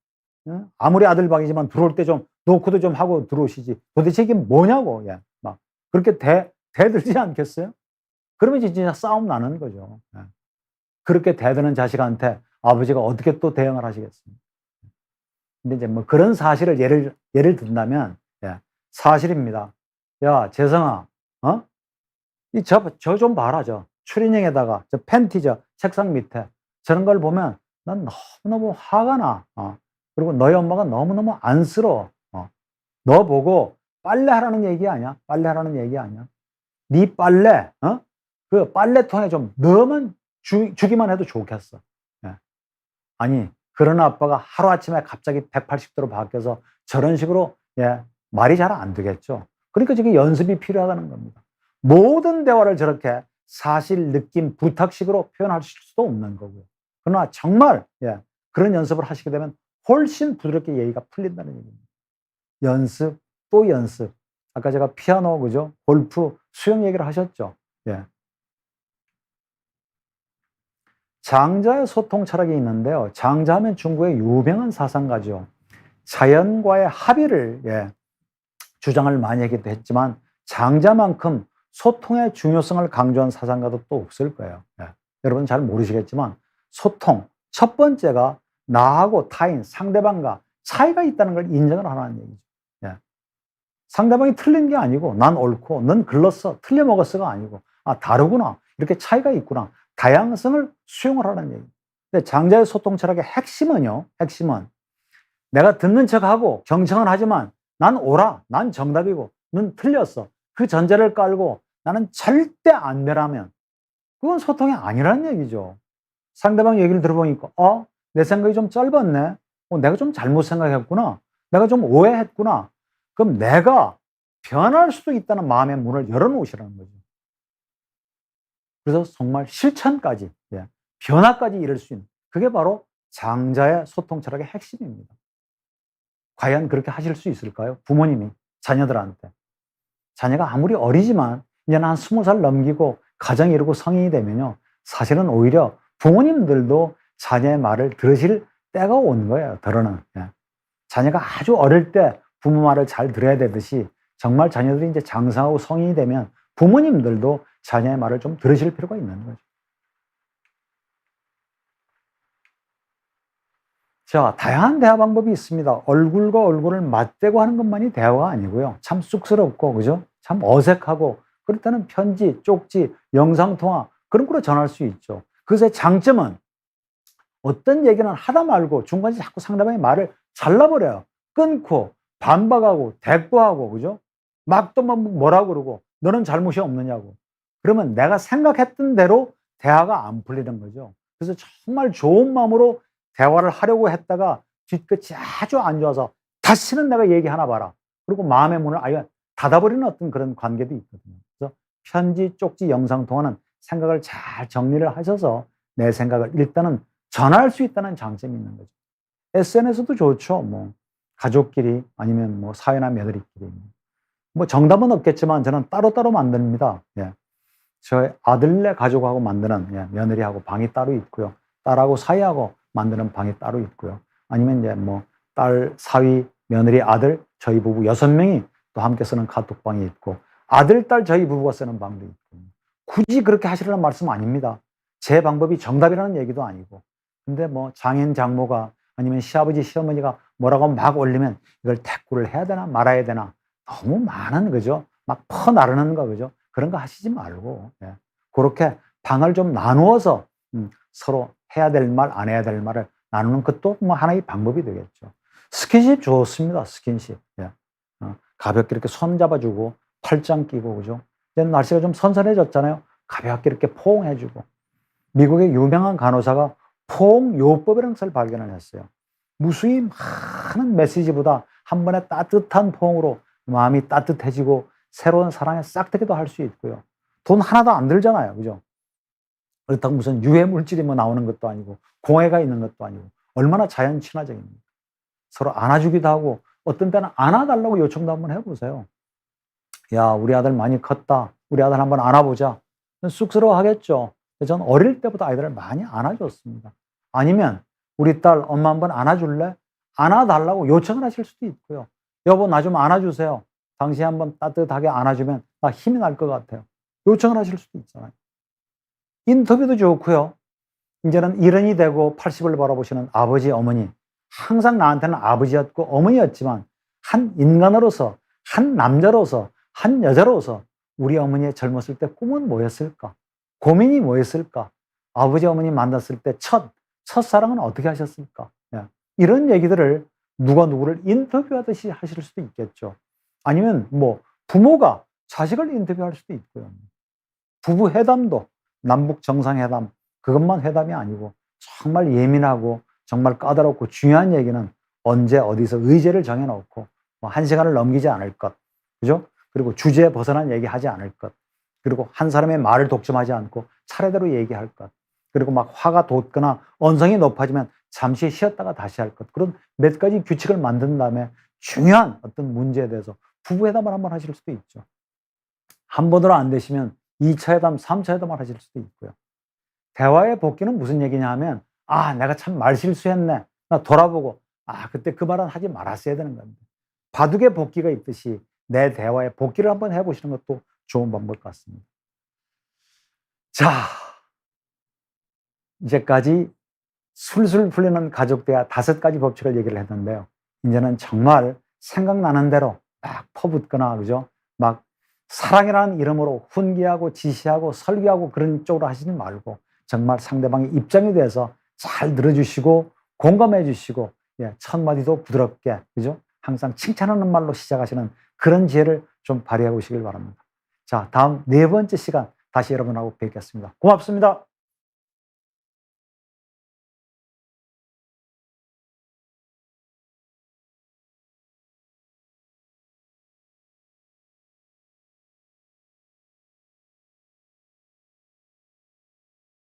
Speaker 1: 아무리 아들 방이지만 들어올 때 좀 노크도 좀 하고 들어오시지. 도대체 이게 뭐냐고. 막 그렇게 대들지 않겠어요? 그러면 진짜 싸움 나는 거죠. 그렇게 대드는 자식한테 아버지가 어떻게 또 대응을 하시겠습니까? 근데 이제 뭐 그런 사실을 예를 든다면, 사실입니다. 야, 재성아, 저 좀 봐라, 추리닝에다가, 저 팬티, 책상 밑에. 저런 걸 보면 난 너무너무 화가 나. 그리고 너희 엄마가 너무너무 안쓰러워. 너 보고 빨래하라는 얘기 아니야? 빨래하라는 얘기 아니야? 네 빨래, 그 빨래통에 좀 넣으면 주기만 해도 좋겠어. 아니, 그런 아빠가 하루아침에 갑자기 180도로 바뀌어서 저런 식으로, 말이 잘 안 되겠죠. 그러니까 저게 연습이 필요하다는 겁니다. 모든 대화를 저렇게 사실, 느낌, 부탁식으로 표현하실 수도 없는 거고요. 그러나 정말, 그런 연습을 하시게 되면 훨씬 부드럽게 예의가 풀린다는 얘기입니다. 연습, 또 연습. 아까 제가 피아노, 그죠? 골프, 수영 얘기를 하셨죠. 장자의 소통 철학이 있는데요. 장자하면 중국의 유명한 사상가죠. 자연과의 합의를 주장을 많이 하기도 했지만 장자만큼 소통의 중요성을 강조한 사상가도 또 없을 거예요. 여러분 잘 모르시겠지만 소통, 첫 번째가 나하고 타인, 상대방과 차이가 있다는 걸 인정을 하라는 얘기죠. 상대방이 틀린 게 아니고 난 옳고 넌 글렀어, 틀려먹었어가 아니고 다르구나, 이렇게 차이가 있구나, 다양성을 수용을 하라는 얘기예요. 근데 장자의 소통 철학의 핵심은요, 내가 듣는 척하고 경청은 하지만 난 옳아, 난 정답이고 넌 틀렸어, 그 전제를 깔고 나는 절대 안 되라면 그건 소통이 아니라는 얘기죠. 상대방 얘기를 들어보니까 내 생각이 좀 짧았네, 내가 좀 잘못 생각했구나, 내가 좀 오해했구나. 그럼 내가 변할 수도 있다는 마음의 문을 열어놓으시라는 거죠. 그래서 정말 실천까지, 변화까지 이룰 수 있는, 그게 바로 장자의 소통 철학의 핵심입니다. 과연 그렇게 하실 수 있을까요? 부모님이 자녀들한테. 자녀가 아무리 어리지만 이제는 한 20살 넘기고 가정 이루고 성인이 되면요, 사실은 오히려 부모님들도 자녀의 말을 들으실 때가 온 거예요. 들어는. 자녀가 아주 어릴 때 부모 말을 잘 들어야 되듯이, 정말 자녀들이 이제 장성하고 성인이 되면 부모님들도 자녀의 말을 좀 들으실 필요가 있는 거죠. 자, 다양한 대화 방법이 있습니다. 얼굴과 얼굴을 맞대고 하는 것만이 대화가 아니고요. 참 쑥스럽고, 그죠? 참 어색하고, 그럴 때는 편지, 쪽지, 영상통화, 그런 걸로 전할 수 있죠. 그것의 장점은 어떤 얘기는 하다 말고 중간에 자꾸 상대방의 말을 잘라버려요. 끊고, 반박하고, 대꾸하고, 그죠? 막 또 뭐라고 그러고, 너는 잘못이 없느냐고. 그러면 내가 생각했던 대로 대화가 안 풀리는 거죠. 그래서 정말 좋은 마음으로 대화를 하려고 했다가 뒤끝이 아주 안 좋아서 다시는 내가 얘기 하나 봐라. 그리고 마음의 문을 아예 닫아버리는 어떤 그런 관계도 있거든요. 그래서 편지, 쪽지, 영상통화는 생각을 잘 정리를 하셔서 내 생각을 일단은 전할 수 있다는 장점이 있는 거죠. SNS도 좋죠. 뭐 가족끼리 아니면 뭐 사회나 며느리끼리. 뭐 정답은 없겠지만 저는 따로따로 만듭니다. 저희 아들네 가족하고 만드는, 며느리하고 방이 따로 있고요. 딸하고 사위하고 만드는 방이 따로 있고요. 아니면 이제 뭐 딸, 사위, 며느리, 아들, 저희 부부 6명이 또 함께 쓰는 카톡방이 있고, 아들, 딸, 저희 부부가 쓰는 방도 있고. 굳이 그렇게 하시라는 말씀 아닙니다. 제 방법이 정답이라는 얘기도 아니고. 근데 뭐 장인, 장모가 아니면 시아버지, 시어머니가 뭐라고 막 올리면 이걸 대꾸를 해야 되나 말아야 되나, 너무 많은, 그죠? 막 퍼나르는 거, 그죠? 그런 거 하시지 말고, 그렇게 방을 좀 나누어서 서로 해야 될 말, 안 해야 될 말을 나누는 것도 뭐 하나의 방법이 되겠죠. 스킨십 좋습니다. 스킨십. 가볍게 이렇게 손 잡아주고 팔짱 끼고, 그죠? 이제 날씨가 좀 선선해졌잖아요. 가볍게 이렇게 포옹해주고. 미국의 유명한 간호사가 포옹요법이라는 것을 발견을 했어요. 무수히 많은 메시지보다 한 번에 따뜻한 포옹으로 마음이 따뜻해지고 새로운 사랑의 싹트기도 할 수 있고요. 돈 하나도 안 들잖아요. 그죠? 그렇다고 무슨 유해 물질이 뭐 나오는 것도 아니고 공해가 있는 것도 아니고 얼마나 자연 친화적입니까? 서로 안아주기도 하고 어떤 때는 안아달라고 요청도 한번 해보세요. 야, 우리 아들 많이 컸다. 우리 아들 한번 안아보자. 쑥스러워 하겠죠. 저는 어릴 때부터 아이들을 많이 안아줬습니다. 아니면 우리 딸 엄마 한번 안아줄래? 안아달라고 요청을 하실 수도 있고요. 여보, 나 좀 안아주세요. 당신이 한번 따뜻하게 안아주면 나 힘이 날 것 같아요. 요청을 하실 수도 있잖아요. 인터뷰도 좋고요. 이제는 일흔이 되고 80을 바라보시는 아버지, 어머니. 항상 나한테는 아버지였고 어머니였지만 한 인간으로서, 한 남자로서, 한 여자로서 우리 어머니의 젊었을 때 꿈은 뭐였을까? 고민이 뭐였을까? 아버지, 어머니 만났을 때 첫사랑은 어떻게 하셨을까? 이런 얘기들을 누가 누구를 인터뷰하듯이 하실 수도 있겠죠. 아니면 뭐 부모가 자식을 인터뷰할 수도 있고요. 부부 회담도 남북 정상회담, 그것만 회담이 아니고 정말 예민하고 정말 까다롭고 중요한 얘기는 언제 어디서 의제를 정해놓고 뭐 1시간을 넘기지 않을 것, 그죠? 그리고 주제에 벗어난 얘기하지 않을 것, 그리고 한 사람의 말을 독점하지 않고 차례대로 얘기할 것, 그리고 막 화가 돋거나 언성이 높아지면 잠시 쉬었다가 다시 할 것, 그런 몇 가지 규칙을 만든 다음에 중요한 어떤 문제에 대해서 부부회담을 한번 하실 수도 있죠. 한 번으로 안 되시면 2차 회담, 3차 회담을 하실 수도 있고요. 대화의 복귀는 무슨 얘기냐 하면, 아, 내가 참 말 실수했네. 나 돌아보고, 아, 그때 그 말은 하지 말았어야 되는 겁니다. 바둑의 복귀가 있듯이 내 대화의 복귀를 한번 해보시는 것도 좋은 방법 같습니다. 자, 이제까지 술술 풀리는 가족 대화 5가지 법칙을 얘기를 했는데요. 이제는 정말 생각나는 대로 막 퍼붓거나, 그죠? 막 사랑이라는 이름으로 훈계하고 지시하고 설교하고 그런 쪽으로 하시지 말고 정말 상대방의 입장에 대해서 잘 들어주시고 공감해 주시고, 첫 마디도 부드럽게, 그죠? 항상 칭찬하는 말로 시작하시는 그런 지혜를 좀 발휘해 보시길 바랍니다. 자, 다음 4번째 시간 다시 여러분하고 뵙겠습니다. 고맙습니다.